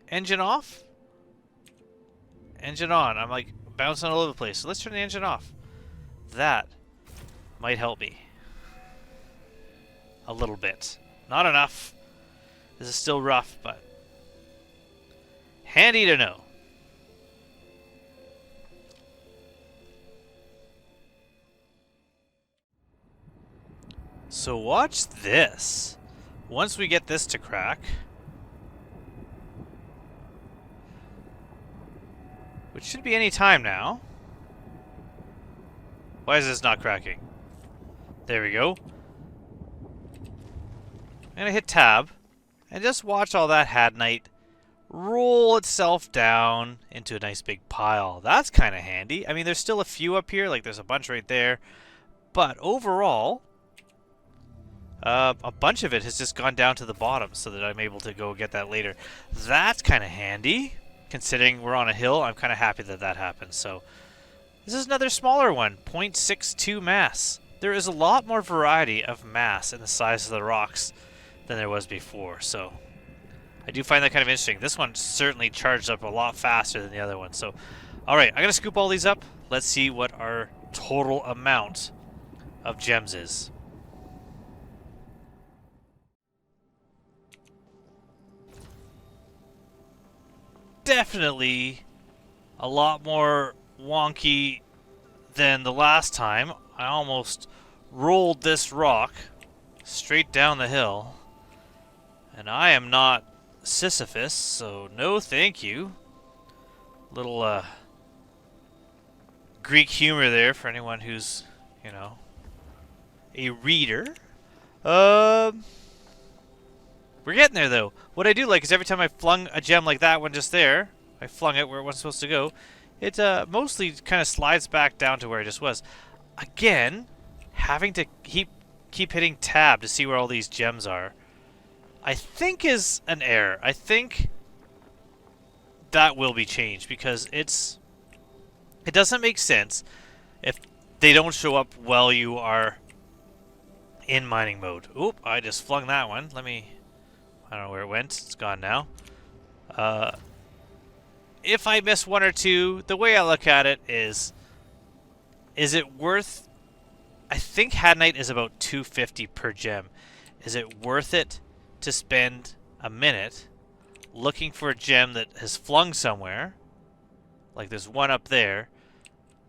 Speaker 1: engine off, engine on. I'm like bouncing all over the place. So let's turn the engine off. That might help me a little bit. Not enough. This is still rough, but handy to know. So watch this. Once we get this to crack, which should be any time now. Why is this not cracking? There we go. I'm gonna hit tab and just watch all that hadnite roll itself down into a nice big pile. That's kind of handy. I mean, there's still a few up here, like there's a bunch right there, but overall, a bunch of it has just gone down to the bottom so that I'm able to go get that later. That's kind of handy. Considering we're on a hill, I'm kind of happy that that happened. So this is another smaller one, 0.62 mass. There is a lot more variety of mass in the size of the rocks than there was before. So I do find that kind of interesting. This one certainly charged up a lot faster than the other one. So, alright, I'm going to scoop all these up. Let's see what our total amount of gems is. Definitely a lot more wonky than the last time. I almost rolled this rock straight down the hill. And I am not Sisyphus, so no thank you. Little Greek humor there for anyone who's, you know, a reader. We're getting there, though. What I do like is every time I flung a gem like that one just there, I flung it where it wasn't supposed to go, it mostly kind of slides back down to where it just was. Again, having to keep hitting tab to see where all these gems are, I think is an error. I think that will be changed because it doesn't make sense if they don't show up while you are in mining mode. Oop, I just flung that one. I don't know where it went. It's gone now. If I miss one or two, the way I look at it is it worth... I think Hadnite is about 250 per gem. Is it worth it to spend a minute looking for a gem that has flung somewhere, like there's one up there,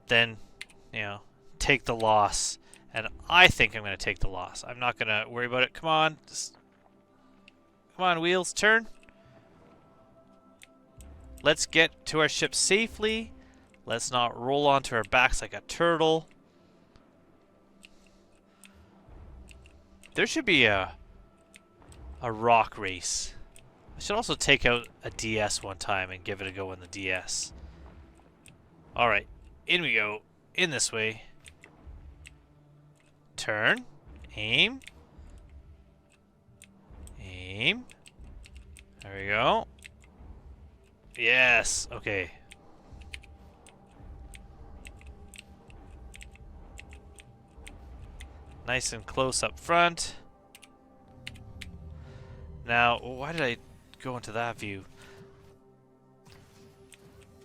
Speaker 1: then, you know, take the loss? And I think I'm going to take the loss. I'm not going to worry about it. Come on. Come on, wheels, turn. Let's get to our ship safely. Let's not roll onto our backs like a turtle. There should be a a rock race. I should also take out a DS one time and give it a go on the DS. Alright, in we go. In this way. Turn. Aim. Aim. There we go. Yes, okay. Nice and close up front. Now, why did I go into that view?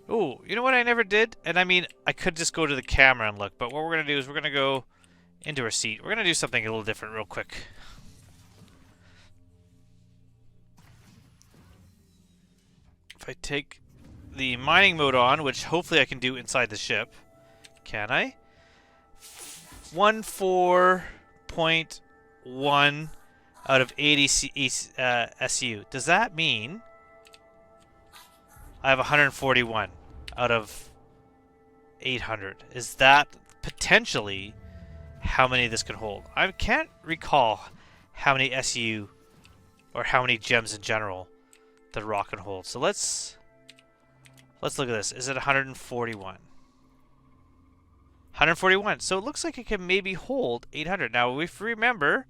Speaker 1: Oh, you know what I never did? And I mean, I could just go to the camera and look, but what we're going to do is we're going to go into our seat. We're going to do something a little different real quick. If I take the mining mode on, which hopefully I can do inside the ship. Can I? 14.1 out of 80 SU. Does that mean I have 141 out of 800? Is that potentially how many this can hold? I can't recall how many SU or how many gems in general the ROC can hold. So let's look at this. Is it 141? 141. So it looks like it can maybe hold 800. Now, if we remember,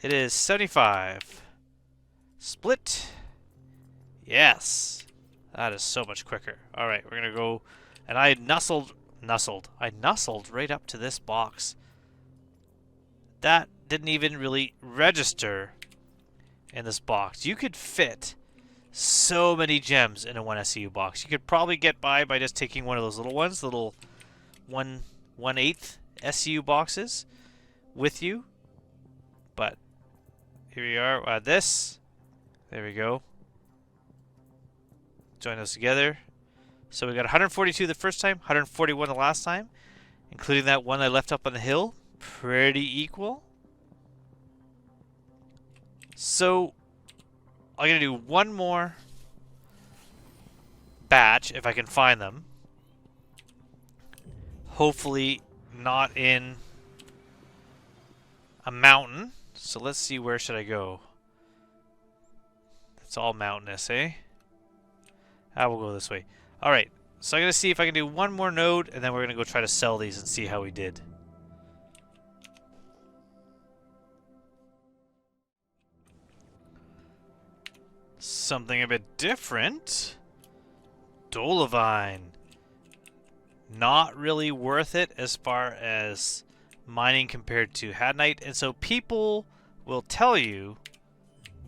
Speaker 1: it is 75. Split. Yes. That is so much quicker. All right, we're going to go. And I nuzzled right up to this box. That didn't even really register in this box. You could fit so many gems in a 1 SCU box. You could probably get by just taking one of those little ones, little 1/8 SCU boxes with you. But here we are. Add this. There we go. Join those together. So we got 142 the first time, 141 the last time, including that one I left up on the hill. Pretty equal. So I'm going to do one more batch if I can find them. Hopefully not in a mountain. So let's see, where should I go? It's all mountainous, eh? I will go this way. Alright, so I'm going to see if I can do one more node, and then we're going to go try to sell these and see how we did. Something a bit different. Dolivine. Not really worth it as far as mining compared to Hadnite, and so people will tell you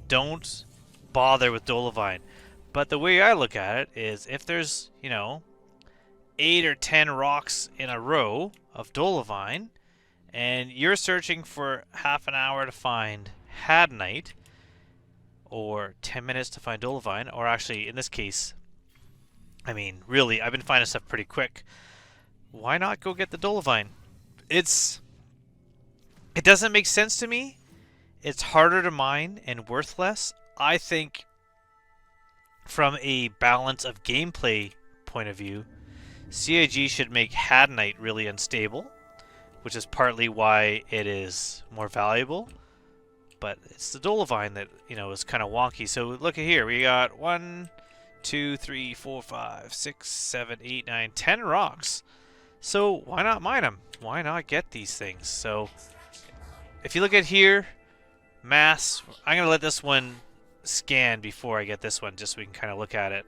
Speaker 1: don't bother with Dolivine. But the way I look at it is, if there's, 8 or 10 rocks in a row of Dolivine, and you're searching for half an hour to find Hadnite, or 10 minutes to find Dolivine, or actually, in this case, I mean, really, I've been finding stuff pretty quick. Why not go get the Dolivine? It doesn't make sense to me. It's harder to mine and worth less. I think from a balance of gameplay point of view, CIG should make Hadnite really unstable, which is partly why it is more valuable. But it's the Dolivine that, is kind of wonky. So look at here. We got 1, 2, 3, 4, 5, 6, 7, 8, 9, 10 rocks. So why not mine them? Why not get these things? So if you look at here, mass, I'm going to let this one scan before I get this one, just so we can kind of look at it.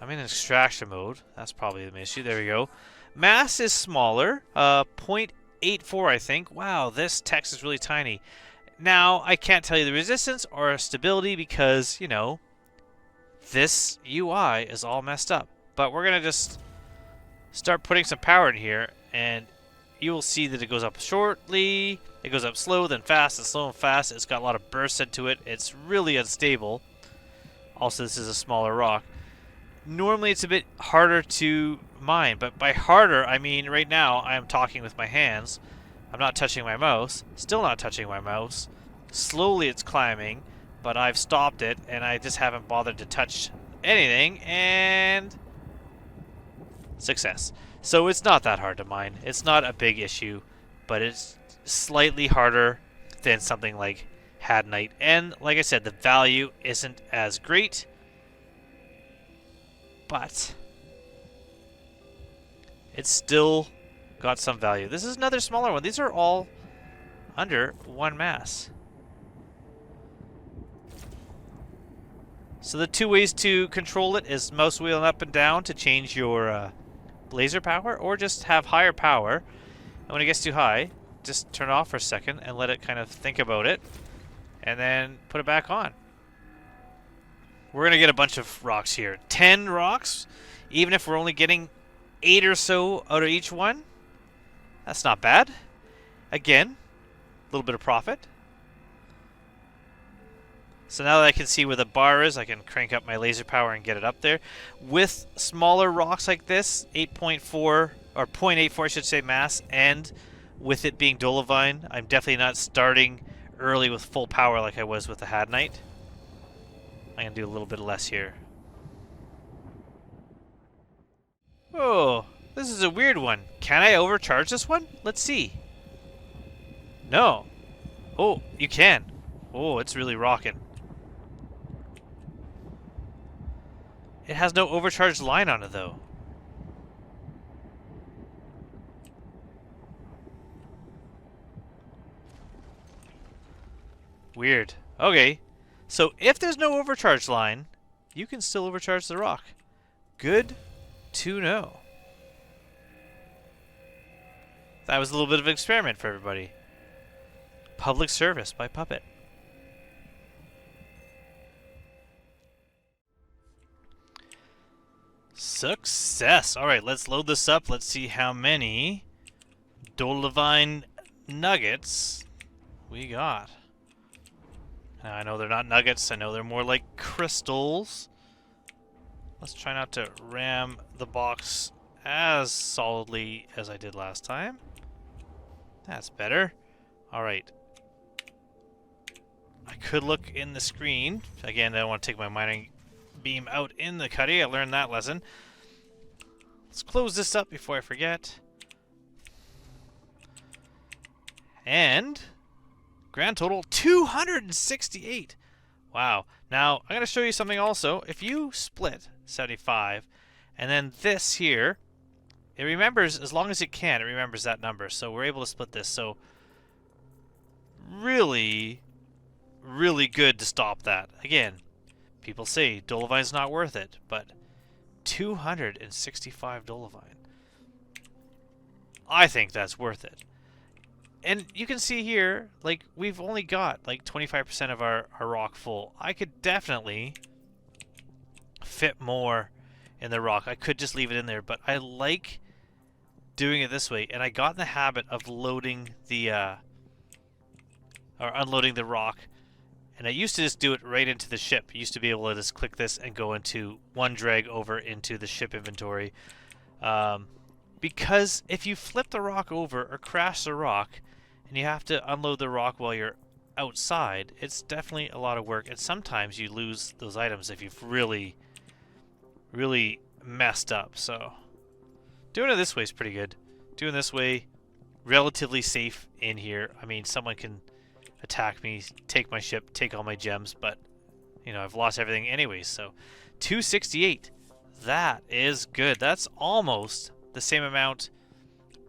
Speaker 1: I'm in extraction mode. That's probably the issue. There we go. Mass is smaller, 0.84, I think. Wow, this text is really tiny. Now, I can't tell you the resistance or stability because, this UI is all messed up. But we're going to just start putting some power in here, and you will see that it goes up shortly, it goes up slow, then fast, and slow and fast. It's got a lot of bursts into it. It's really unstable. Also, this is a smaller rock. Normally, it's a bit harder to mine, but by harder, I mean right now I am talking with my hands. I'm not touching my mouse. Still not touching my mouse. Slowly it's climbing, but I've stopped it, and I just haven't bothered to touch anything, and success. So it's not that hard to mine. It's not a big issue, but it's slightly harder than something like Hadnite. And like I said, the value isn't as great, but it's still got some value. This is another smaller one. These are all under 1 mass. So the 2 ways to control it is mouse wheel up and down to change your laser power, or just have higher power. And when it gets too high, just turn it off for a second and let it kind of think about it, and then put it back on. We're going to get a bunch of rocks here. 10 rocks, even if we're only getting 8 or so out of each one. That's not bad. Again, a little bit of profit. So now that I can see where the bar is, I can crank up my laser power and get it up there. With smaller rocks like this, 8.4 or 0.84 I should say mass, and with it being Dolovine, I'm definitely not starting early with full power like I was with the Hadnite. I'm going to do a little bit less here. Oh, this is a weird one. Can I overcharge this one? Let's see. No. Oh, you can. Oh, it's really rocking. It has no overcharged line on it, though. Weird. Okay. So if there's no overcharge line, you can still overcharge the rock. Good to know. That was a little bit of an experiment for everybody. Public service by Puppet. Success! Alright, let's load this up. Let's see how many Dolovine nuggets we got. Now, I know they're not nuggets. I know they're more like crystals. Let's try not to ram the box as solidly as I did last time. That's better. Alright. I could look in the screen. Again, I don't want to take my mining beam out in the cuddy. I learned that lesson. Let's close this up before I forget. And grand total 268. Wow. Now, I'm going to show you something also. If you split 75 and then this here, it remembers, as long as it can, it remembers that number. So we're able to split this. So really, really good to stop that. Again, people say Dolovine's not worth it, but 265 Dolovine. I think that's worth it. And you can see here, like, we've only got like 25% of our rock full. I could definitely fit more in the rock. I could just leave it in there, but I like doing it this way. And I got in the habit of loading the, or unloading the rock. And I used to just do it right into the ship. I used to be able to just click this and go into one drag over into the ship inventory. Because if you flip the rock over or crash the rock and you have to unload the rock while you're outside, it's definitely a lot of work. And sometimes you lose those items if you've really, really messed up. So doing it this way is pretty good. Doing this way, relatively safe in here. I mean, someone can attack me, take my ship, take all my gems, but you know, I've lost everything anyways. So 268, that is good. That's almost the same amount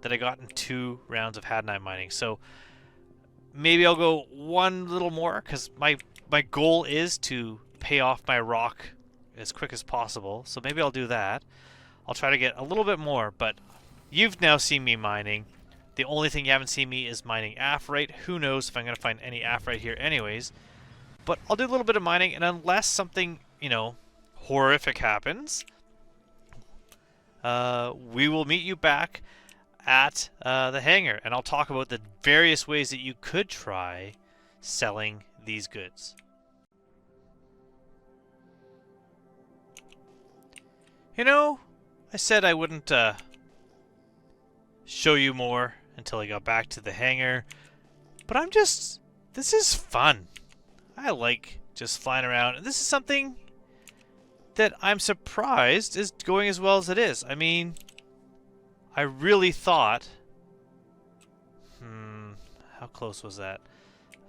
Speaker 1: that I got in 2 rounds of Hadnite mining. So maybe I'll go one little more, because my goal is to pay off my rock as quick as possible. So maybe I'll do that. I'll try to get a little bit more, but you've now seen me mining. The only thing you haven't seen me is mining Aphrite. Who knows if I'm going to find any Aphrite here anyways. But I'll do a little bit of mining, and unless something, you know, horrific happens, we will meet you back at the hangar, and I'll talk about the various ways that you could try selling these goods. You know, I said I wouldn't show you more until I got back to the hangar, but this is fun. I like just flying around, and this is something that I'm surprised is going as well as it is. I mean, I really thought, how close was that?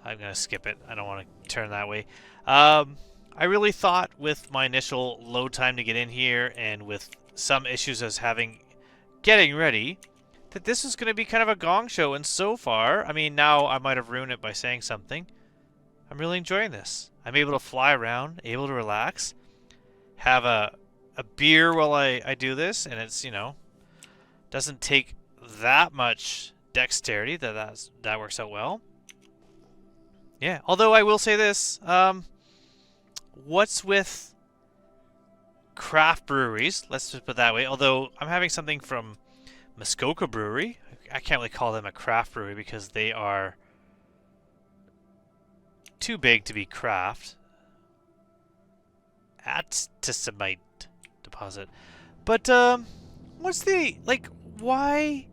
Speaker 1: I'm going to skip it. I don't want to turn that way. I really thought with my initial load time to get in here and with some issues I was having getting ready that this was going to be kind of a gong show. And so far, I mean, now I might have ruined it by saying something. I'm really enjoying this. I'm able to fly around, able to relax, have a beer while I do this, and it's, you know, doesn't take that much dexterity. That works out well. Yeah, although I will say this, what's with craft breweries? Let's just put it that way. Although I'm having something from Muskoka Brewery. I can't really call them a craft brewery because they are too big to be craft. Atacamite deposit. But, what's the, like, why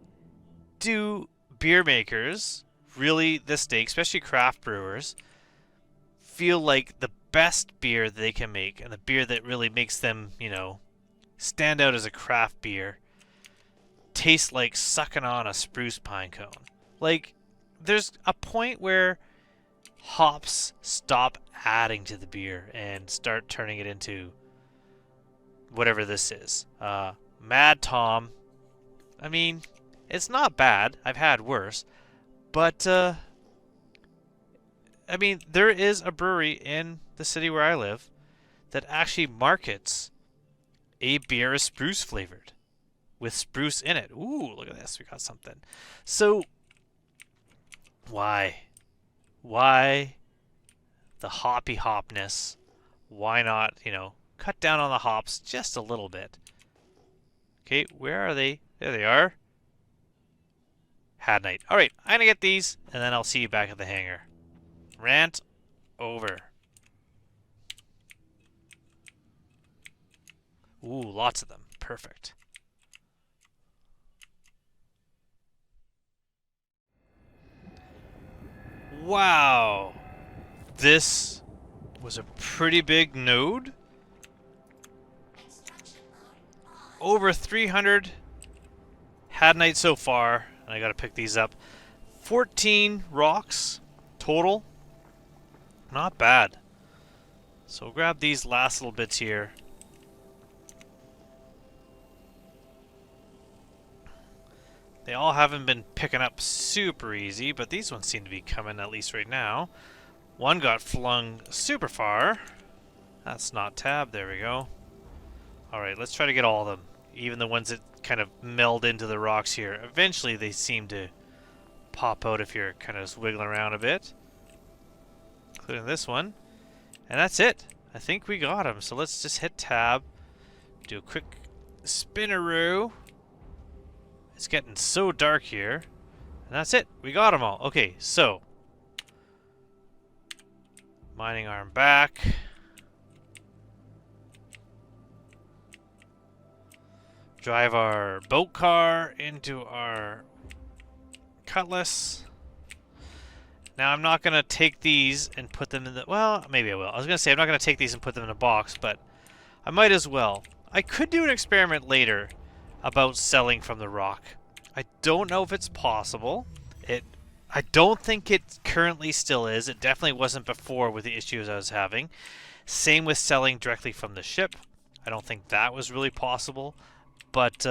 Speaker 1: do beer makers really this day, especially craft brewers, feel like the best beer that they can make and the beer that really makes them, you know, stand out as a craft beer tastes like sucking on a spruce pine cone? Like, there's a point where hops stop adding to the beer and start turning it into whatever this is. Mad Tom, I mean, it's not bad. I've had worse. But, I mean, there is a brewery in the city where I live that actually markets a beer as spruce flavored with spruce in it. Ooh, look at this. We got something. So, why? Why the hoppy hopness? Why not, you know, cut down on the hops just a little bit? Okay, where are they? There they are. Had night. Alright, I'm going to get these, and then I'll see you back at the hangar. Rant over. Ooh, lots of them. Perfect. Wow. This was a pretty big node. Over 300 had night so far. And I gotta pick these up. 14 rocks total. Not bad. So we'll grab these last little bits here. They all haven't been picking up super easy, but these ones seem to be coming at least right now. One got flung super far. That's not tab. There we go. Alright, let's try to get all of them. Even the ones that kind of meld into the rocks here. Eventually they seem to pop out if you're kind of just wiggling around a bit. Including this one. And that's it. I think we got them. So let's just hit tab. Do a quick spinneroo. It's getting so dark here. And that's it. We got them all. Okay, so. Mining arm back. Drive our boat car into our cutlass. Now I'm not going to take these and put them in the... Well, maybe I will. I was going to say I'm not going to take these and put them in a box, but I might as well. I could do an experiment later about selling from the rock. I don't know if it's possible. I don't think it currently still is. It definitely wasn't before with the issues I was having. Same with selling directly from the ship. I don't think that was really possible. But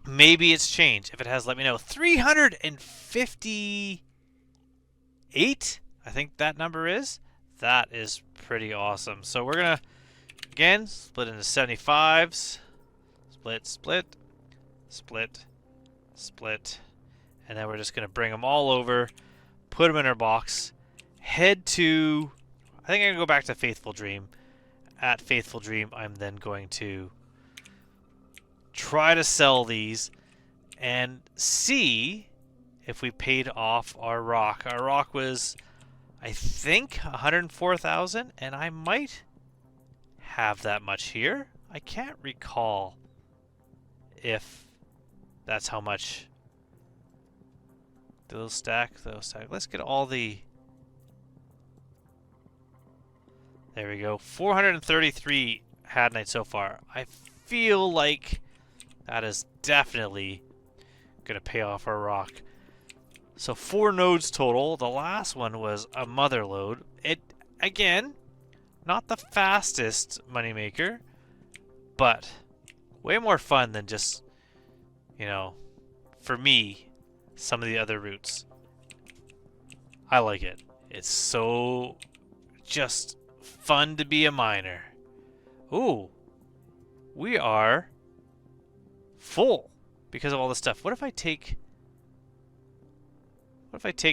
Speaker 1: maybe it's changed. If it has, let me know. 358, I think that number is. That is pretty awesome. So we're going to, again, split into 75s. Split, split, split, split. And then we're just going to bring them all over, put them in our box, head to, I think I'm going to go back to Faithful Dream. At Faithful Dream, I'm then going to try to sell these and see if we paid off our rock. Our rock was, I think, 104,000, and I might have that much here. I can't recall if that's how much. Those stack, those stack. Let's get all the... There we go. 433 had night so far. I feel like that is definitely going to pay off our rock. So 4 nodes total. The last one was a mother lode. It, again, not the fastest moneymaker, but way more fun than just, you know, for me, some of the other routes. I like it. It's so just fun to be a miner. Ooh, we are full because of all this stuff. What if I take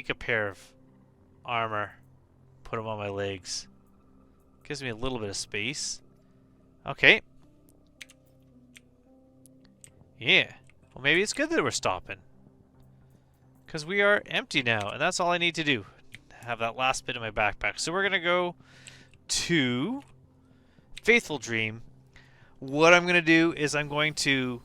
Speaker 1: a pair of armor, put them on my legs? Gives me a little bit of space. Okay. Yeah. Well, maybe it's good that we're stopping. Because we are empty now, and that's all I need to do. Have that last bit in my backpack. So we're going to go to Faithful Dream. What I'm going to do is I'm going to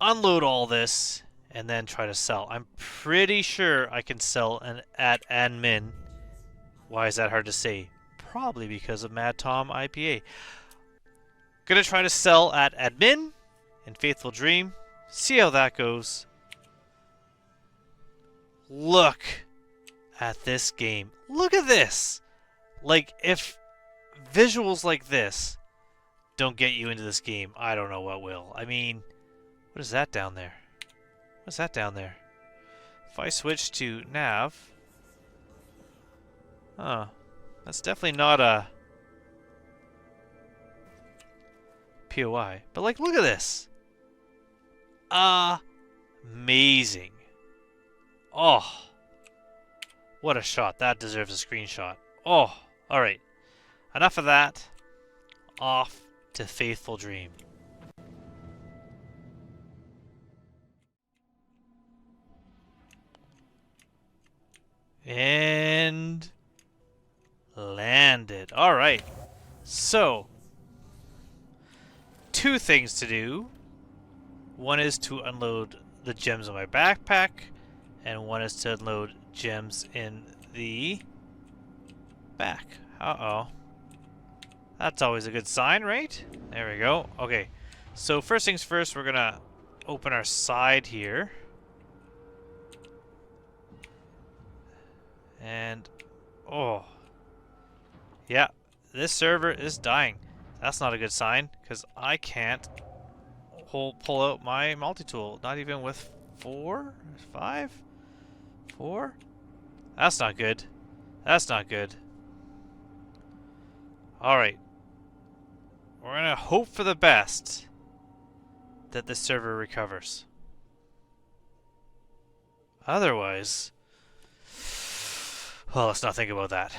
Speaker 1: unload all this and then try to sell. I'm pretty sure I can sell at admin. Why is that hard to say? Probably because of Mad Tom IPA. Gonna try to sell at admin in Faithful Dream. See how that goes. Look at this game. Look at this. Like, if visuals like this don't get you into this game, I don't know what will. I mean, what is that down there? What's that down there? If I switch to nav... Huh. That's definitely not a POI. But, like, look at this. Amazing. Oh. What a shot. That deserves a screenshot. Oh. Alright. Enough of that. Off to Faithful Dream. And landed. Alright. So, 2 things to do. One is to unload the gems in my backpack, and one is to unload gems in the back. Uh-oh. That's always a good sign, right? There we go. Okay. So first things first, we're gonna open our side here. And, oh. Yeah, this server is dying. That's not a good sign, because I can't pull out my multi-tool. Not even with 4? 5? 4? That's not good. That's not good. Alright. We're gonna hope for the best that this server recovers. Otherwise... well, let's not think about that.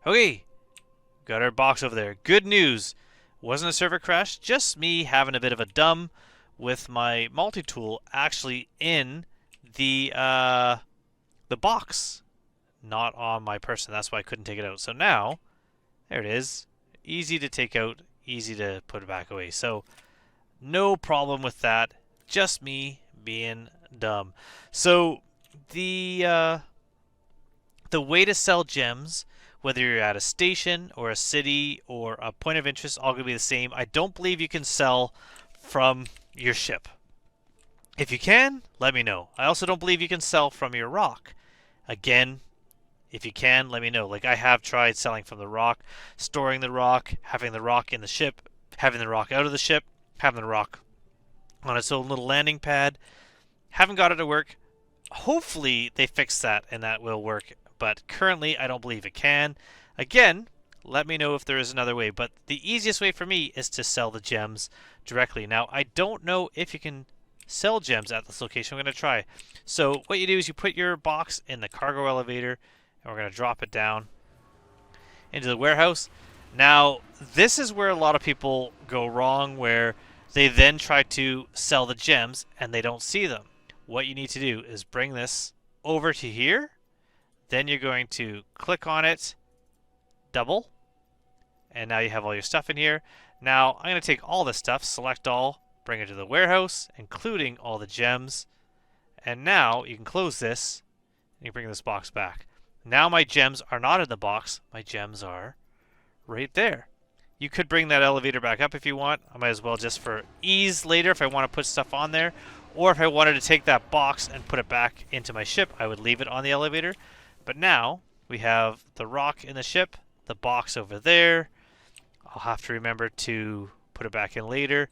Speaker 1: Okay. Got our box over there. Good news. Wasn't a server crash, just me having a bit of a dumb with my multi-tool actually in the box. Not on my person. That's why I couldn't take it out. So now, there it is. Easy to take out, easy to put it back away. So, no problem with that. Just me being dumb. So, the way to sell gems, whether you're at a station or a city or a point of interest, all going to be the same. I don't believe you can sell from your ship. If you can, let me know. I also don't believe you can sell from your ROC. Again, if you can, let me know. Like, I have tried selling from the ROC, storing the ROC, having the ROC in the ship, having the ROC out of the ship, having the ROC on its own little landing pad. Haven't got it to work. Hopefully they fix that and that will work. But currently, I don't believe it can. Again, let me know if there is another way. But the easiest way for me is to sell the gems directly. Now, I don't know if you can sell gems at this location. I'm going to try. So what you do is you put your box in the cargo elevator, and we're going to drop it down into the warehouse. Now, this is where a lot of people go wrong, where they then try to sell the gems, and they don't see them. What you need to do is bring this over to here. Then you're going to click on it, double, and now you have all your stuff in here. Now, I'm going to take all this stuff, select all, bring it to the warehouse, including all the gems. And now you can close this, and you bring this box back. Now my gems are not in the box, my gems are right there. You could bring that elevator back up if you want. I might as well just for ease later if I want to put stuff on there. Or if I wanted to take that box and put it back into my ship, I would leave it on the elevator. But now we have the rock in the ship, the box over there. I'll have to remember to put it back in later.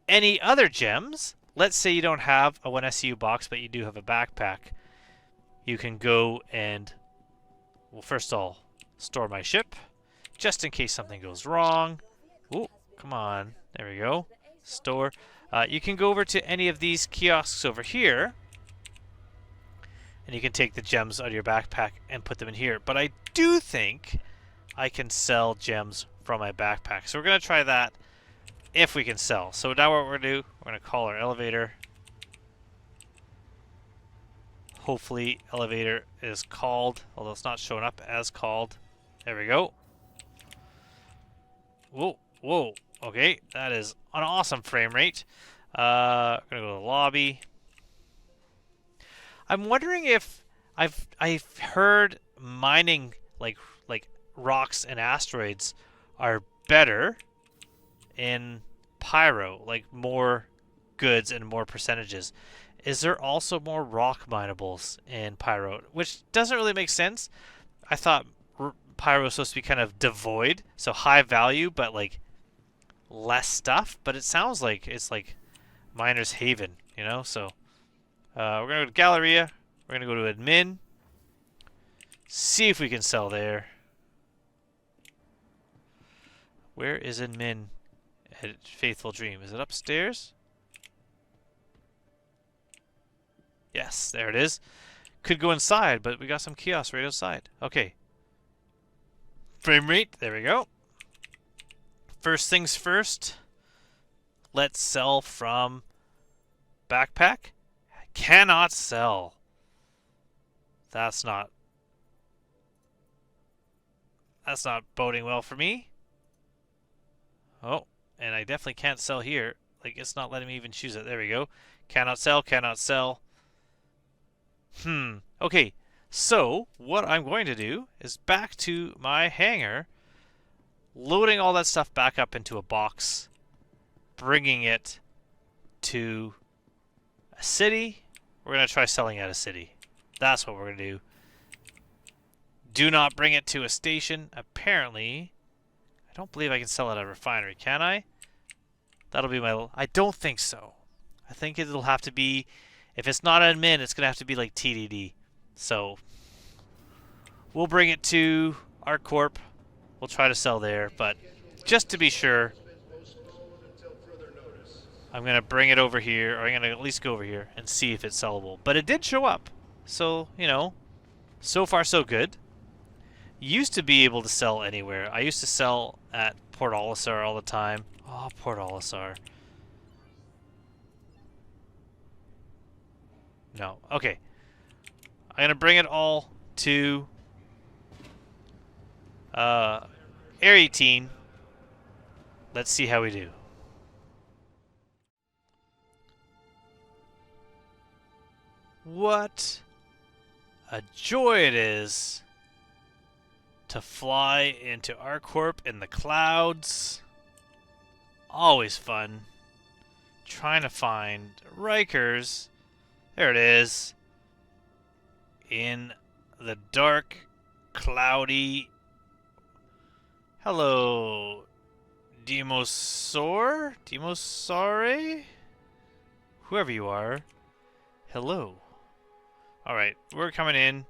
Speaker 1: Any other gems, let's say you don't have a 1SU box, but you do have a backpack. You can go and, well, first I'll store my ship, just in case something goes wrong. Ooh, come on. There we go. Store. You can go over to any of these kiosks over here, and you can take the gems out of your backpack and put them in here. But I do think I can sell gems from my backpack. So we're going to try that if we can sell. So now what we're going to do, we're going to call our elevator. Hopefully elevator is called, although it's not showing up as called. There we go. Whoa, whoa. Okay, that is an awesome frame rate. We're going to go to the lobby. I'm wondering if I've heard mining like rocks and asteroids are better in Pyro, like more goods and more percentages. Is there also more rock minables in Pyro? Which doesn't really make sense. I thought Pyro was supposed to be kind of devoid, so high value, but like less stuff. But it sounds like it's like Miner's Haven, you know? So we're going to go to Galleria. We're going to go to Admin. See if we can sell there. Where is Admin at Faithful Dream? Is it upstairs? Yes, there it is. Could go inside, but we got some kiosks right outside. Okay. Frame rate, there we go. First things first. Let's sell from backpack. Cannot sell. That's not boding well for me. Oh, and I definitely can't sell here. Like, it's not letting me even choose it. There we go. Cannot sell, cannot sell. Okay, so what I'm going to do is back to my hangar, loading all that stuff back up into a box, bringing it to a city. We're going to try selling at a city. That's what we're going to do. Do not bring it to a station. Apparently, I don't believe I can sell it at a refinery, can I? That'll be my... I don't think so. I think it'll have to be... If it's not admin, it's going to have to be like TDD. So, we'll bring it to our corp. We'll try to sell there, but just to be sure, I'm going to bring it over here, or I'm going to at least go over here and see if it's sellable. But it did show up. So, you know, so far so good. Used to be able to sell anywhere. I used to sell at Port Olisar all the time. Oh, Port Olisar. No. Okay. I'm going to bring it all to Air 18. Let's see how we do. What a joy it is to fly into ArcCorp in the clouds. Always fun. Trying to find Rikers. There it is. In the dark, cloudy... Hello, Demosor? Demosare? Whoever you are. Hello. Alright, we're coming in.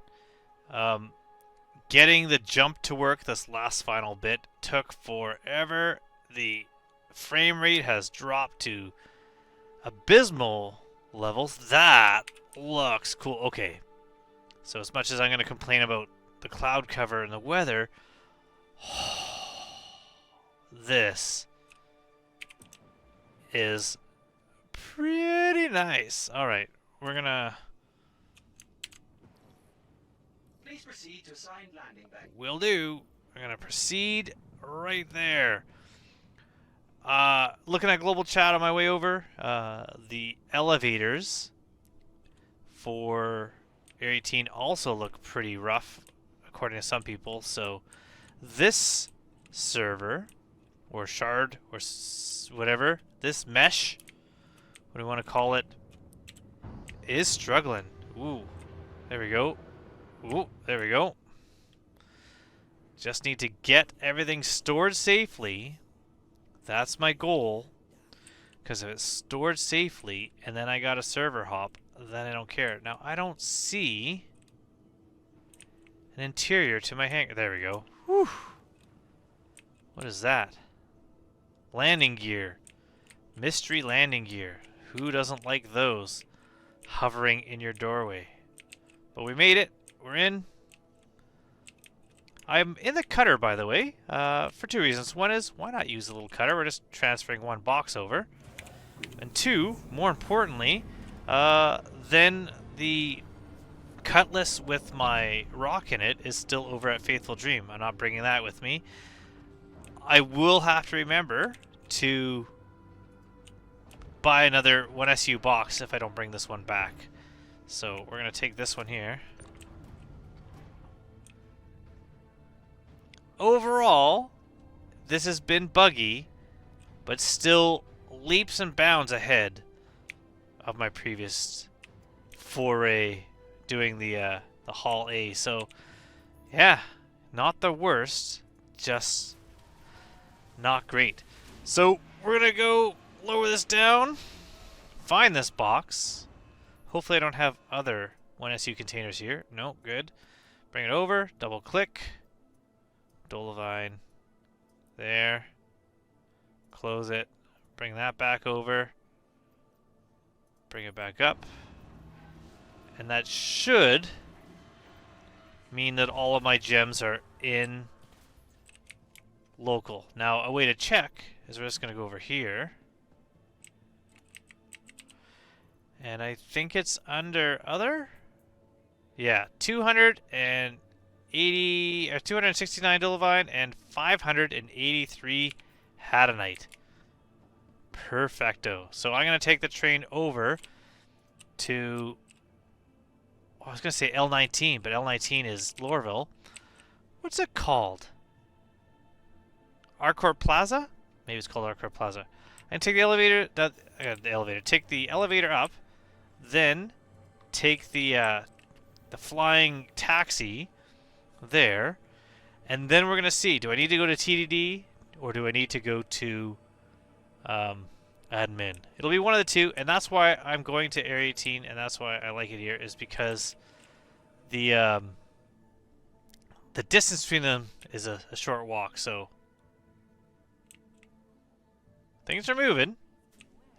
Speaker 1: Getting the jump to work this last final bit took forever. The frame rate has dropped to abysmal levels. That looks cool. Okay. So as much as I'm going to complain about the cloud cover and the weather, this is pretty nice. Alright, we're going to...
Speaker 3: Please proceed to assigned landing bay.
Speaker 1: Will do. We're going to proceed right there. Looking at global chat on my way over, the elevators for Air 18 also look pretty rough, according to some people. So this server or shard, or whatever. This mesh, what do we want to call it, is struggling. Ooh, there we go. Ooh, there we go. Just need to get everything stored safely. That's my goal. Because if it's stored safely, and then I got a server hop, then I don't care. Now, I don't see an interior to my hangar. There we go. Whew. What is that? Landing gear. Mystery landing gear. Who doesn't like those hovering in your doorway? But we made it. We're in. I'm in the cutter, by the way, for two reasons. One is, why not use a little cutter? We're just transferring one box over. And two, more importantly, then the cutlass with my rock in it is still over at Faithful Dream. I'm not bringing that with me. I will have to remember to buy another 1SU box if I don't bring this one back. So we're going to take this one here. Overall, this has been buggy, but still leaps and bounds ahead of my previous foray doing the Hall A. So, yeah, not the worst, just not great. So we're gonna go lower this down, find this box. Hopefully I don't have other 1SU containers here. No, good. Bring it over, double click. Dolivine. There. Close it. Bring that back over. Bring it back up. And that should mean that all of my gems are in local. Now, a way to check is we're just going to go over here. And I think it's under other? Yeah, 269 Dolivine and 583 Hadanite. Perfecto. So I'm going to take the train over to, I was going to say L19, but L19 is Lorville. What's it called? Arcourt Plaza? Maybe it's called Arcourt Plaza. And take the elevator, take the elevator up, then take the flying taxi there, and then we're going to see, do I need to go to TDD or do I need to go to admin? It'll be one of the two, and that's why I'm going to Area 18, and that's why I like it here, is because the distance between them is a short walk, so things are moving.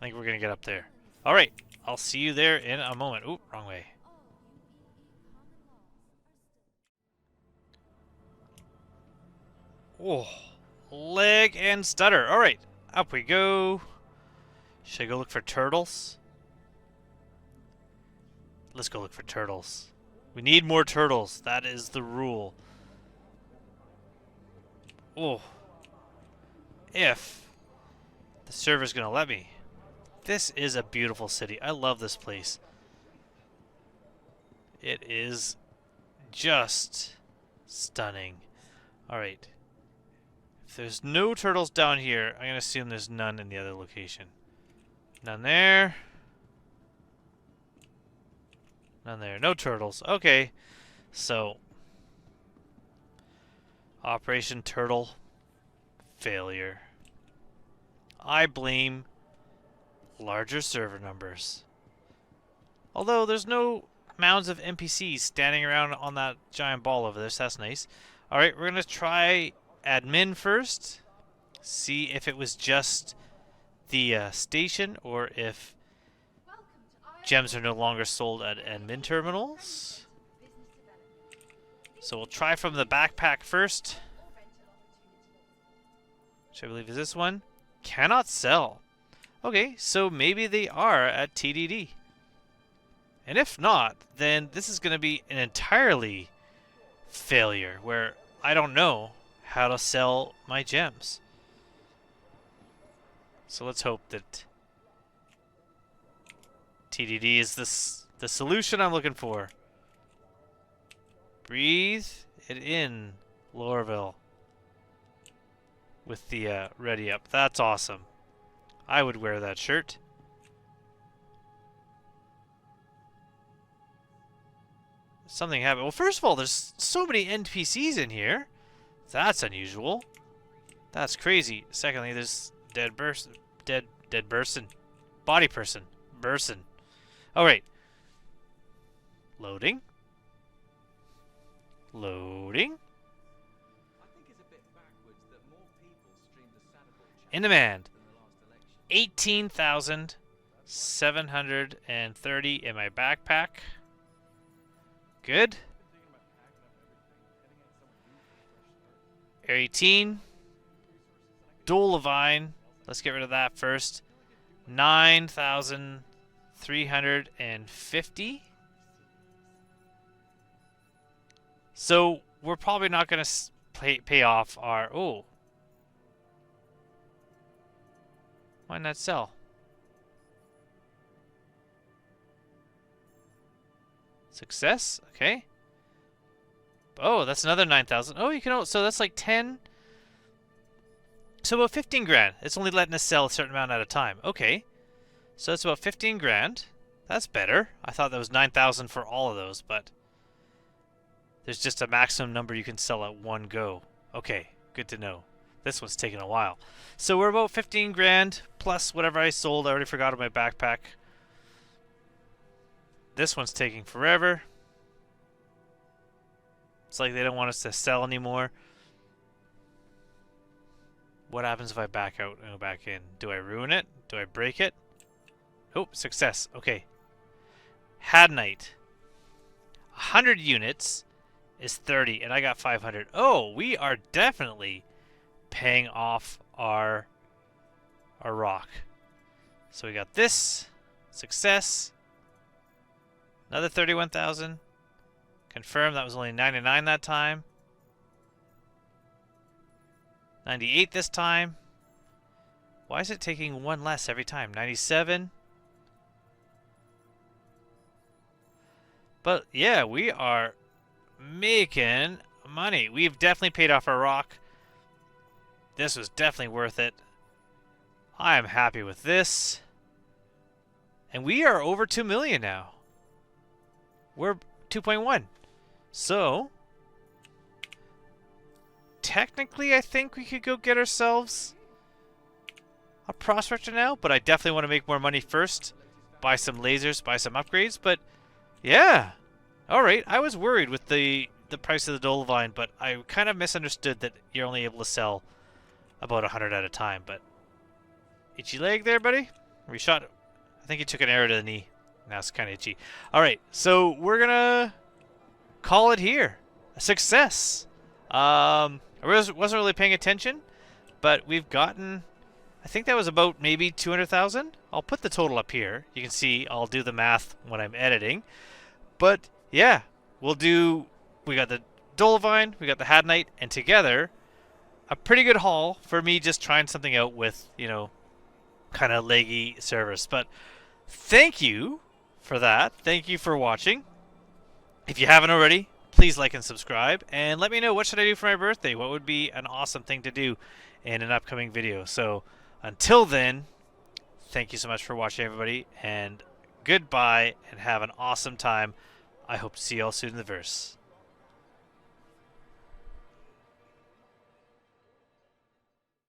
Speaker 1: I think we're going to get up there. All right, I'll see you there in a moment. Oop, wrong way. Oh, leg and stutter. All right, up we go. Should I go look for turtles? Let's go look for turtles. We need more turtles. That is the rule. Oh, if the server's gonna let me. This is a beautiful city. I love this place. It is just stunning. All right. If there's no turtles down here, I'm going to assume there's none in the other location. None there. None there. No turtles. Okay. So, Operation Turtle failure. I blame larger server numbers. Although there's no mounds of NPCs standing around on that giant ball over there, so that's nice. Alright, we're going to try admin first. See if it was just the station or if gems are no longer sold at admin terminals. So we'll try from the backpack first. Which I believe is this one. Cannot sell. Okay, so maybe they are at TDD. And if not, then this is going to be an entirely failure where I don't know how to sell my gems. So let's hope that TDD is the solution I'm looking for. Breathe it in, Lorville. with the ready up. That's awesome. I would wear that shirt. Something happened. Well, first of all, there's so many NPCs in here. That's unusual. That's crazy. Secondly, there's dead person. Body person. Person. Alright. Loading. Loading. In demand. 18,730 in my backpack. Good. Air 18. Dolivine. Let's get rid of that first. 9,350. So we're probably not going to pay off our... Oh. Why not sell? Success. Okay. Oh, that's another 9,000. Oh, you can... So that's like 10... So about 15 grand. It's only letting us sell a certain amount at a time. Okay. So it's about 15 grand. That's better. I thought that was 9,000 for all of those, but there's just a maximum number you can sell at one go. Okay, good to know. This one's taking a while. So we're about 15 grand plus whatever I sold. I already forgot in my backpack. This one's taking forever. It's like they don't want us to sell anymore. What happens if I back out and go back in? Do I ruin it? Do I break it? Oh, success. Okay. Hadnite. 100 units is 30, and I got 500. Oh, we are definitely paying off our ROC. So we got this. Success. Another 31,000. Confirm that was only 99 that time. 98 this time. Why is it taking one less every time? 97. But yeah, we are making money. We've definitely paid off our ROC. This was definitely worth it. I am happy with this. And we are over 2 million now. We're 2.1. So technically, I think we could go get ourselves a prospector now, but I definitely want to make more money first. Buy some lasers, buy some upgrades, but yeah. Alright, I was worried with the price of the Dolivine, but I kind of misunderstood that you're only able to sell about 100 at a time, but itchy leg there, buddy? We shot... I think he took an arrow to the knee. Now it's kind of itchy. Alright, so we're gonna call it here. A success. I wasn't really paying attention, but we've gotten... I think that was about maybe 200,000. I'll put the total up here. You can see I'll do the math when I'm editing. But yeah, we'll do... We got the Dolivine, we got the Hadnite, and together, a pretty good haul for me just trying something out with, you know, kind of leggy service. But thank you for that. Thank you for watching. If you haven't already, please like and subscribe. And let me know, what should I do for my birthday? What would be an awesome thing to do in an upcoming video? So until then, thank you so much for watching, everybody. And goodbye, and have an awesome time. I hope to see you all soon in the verse.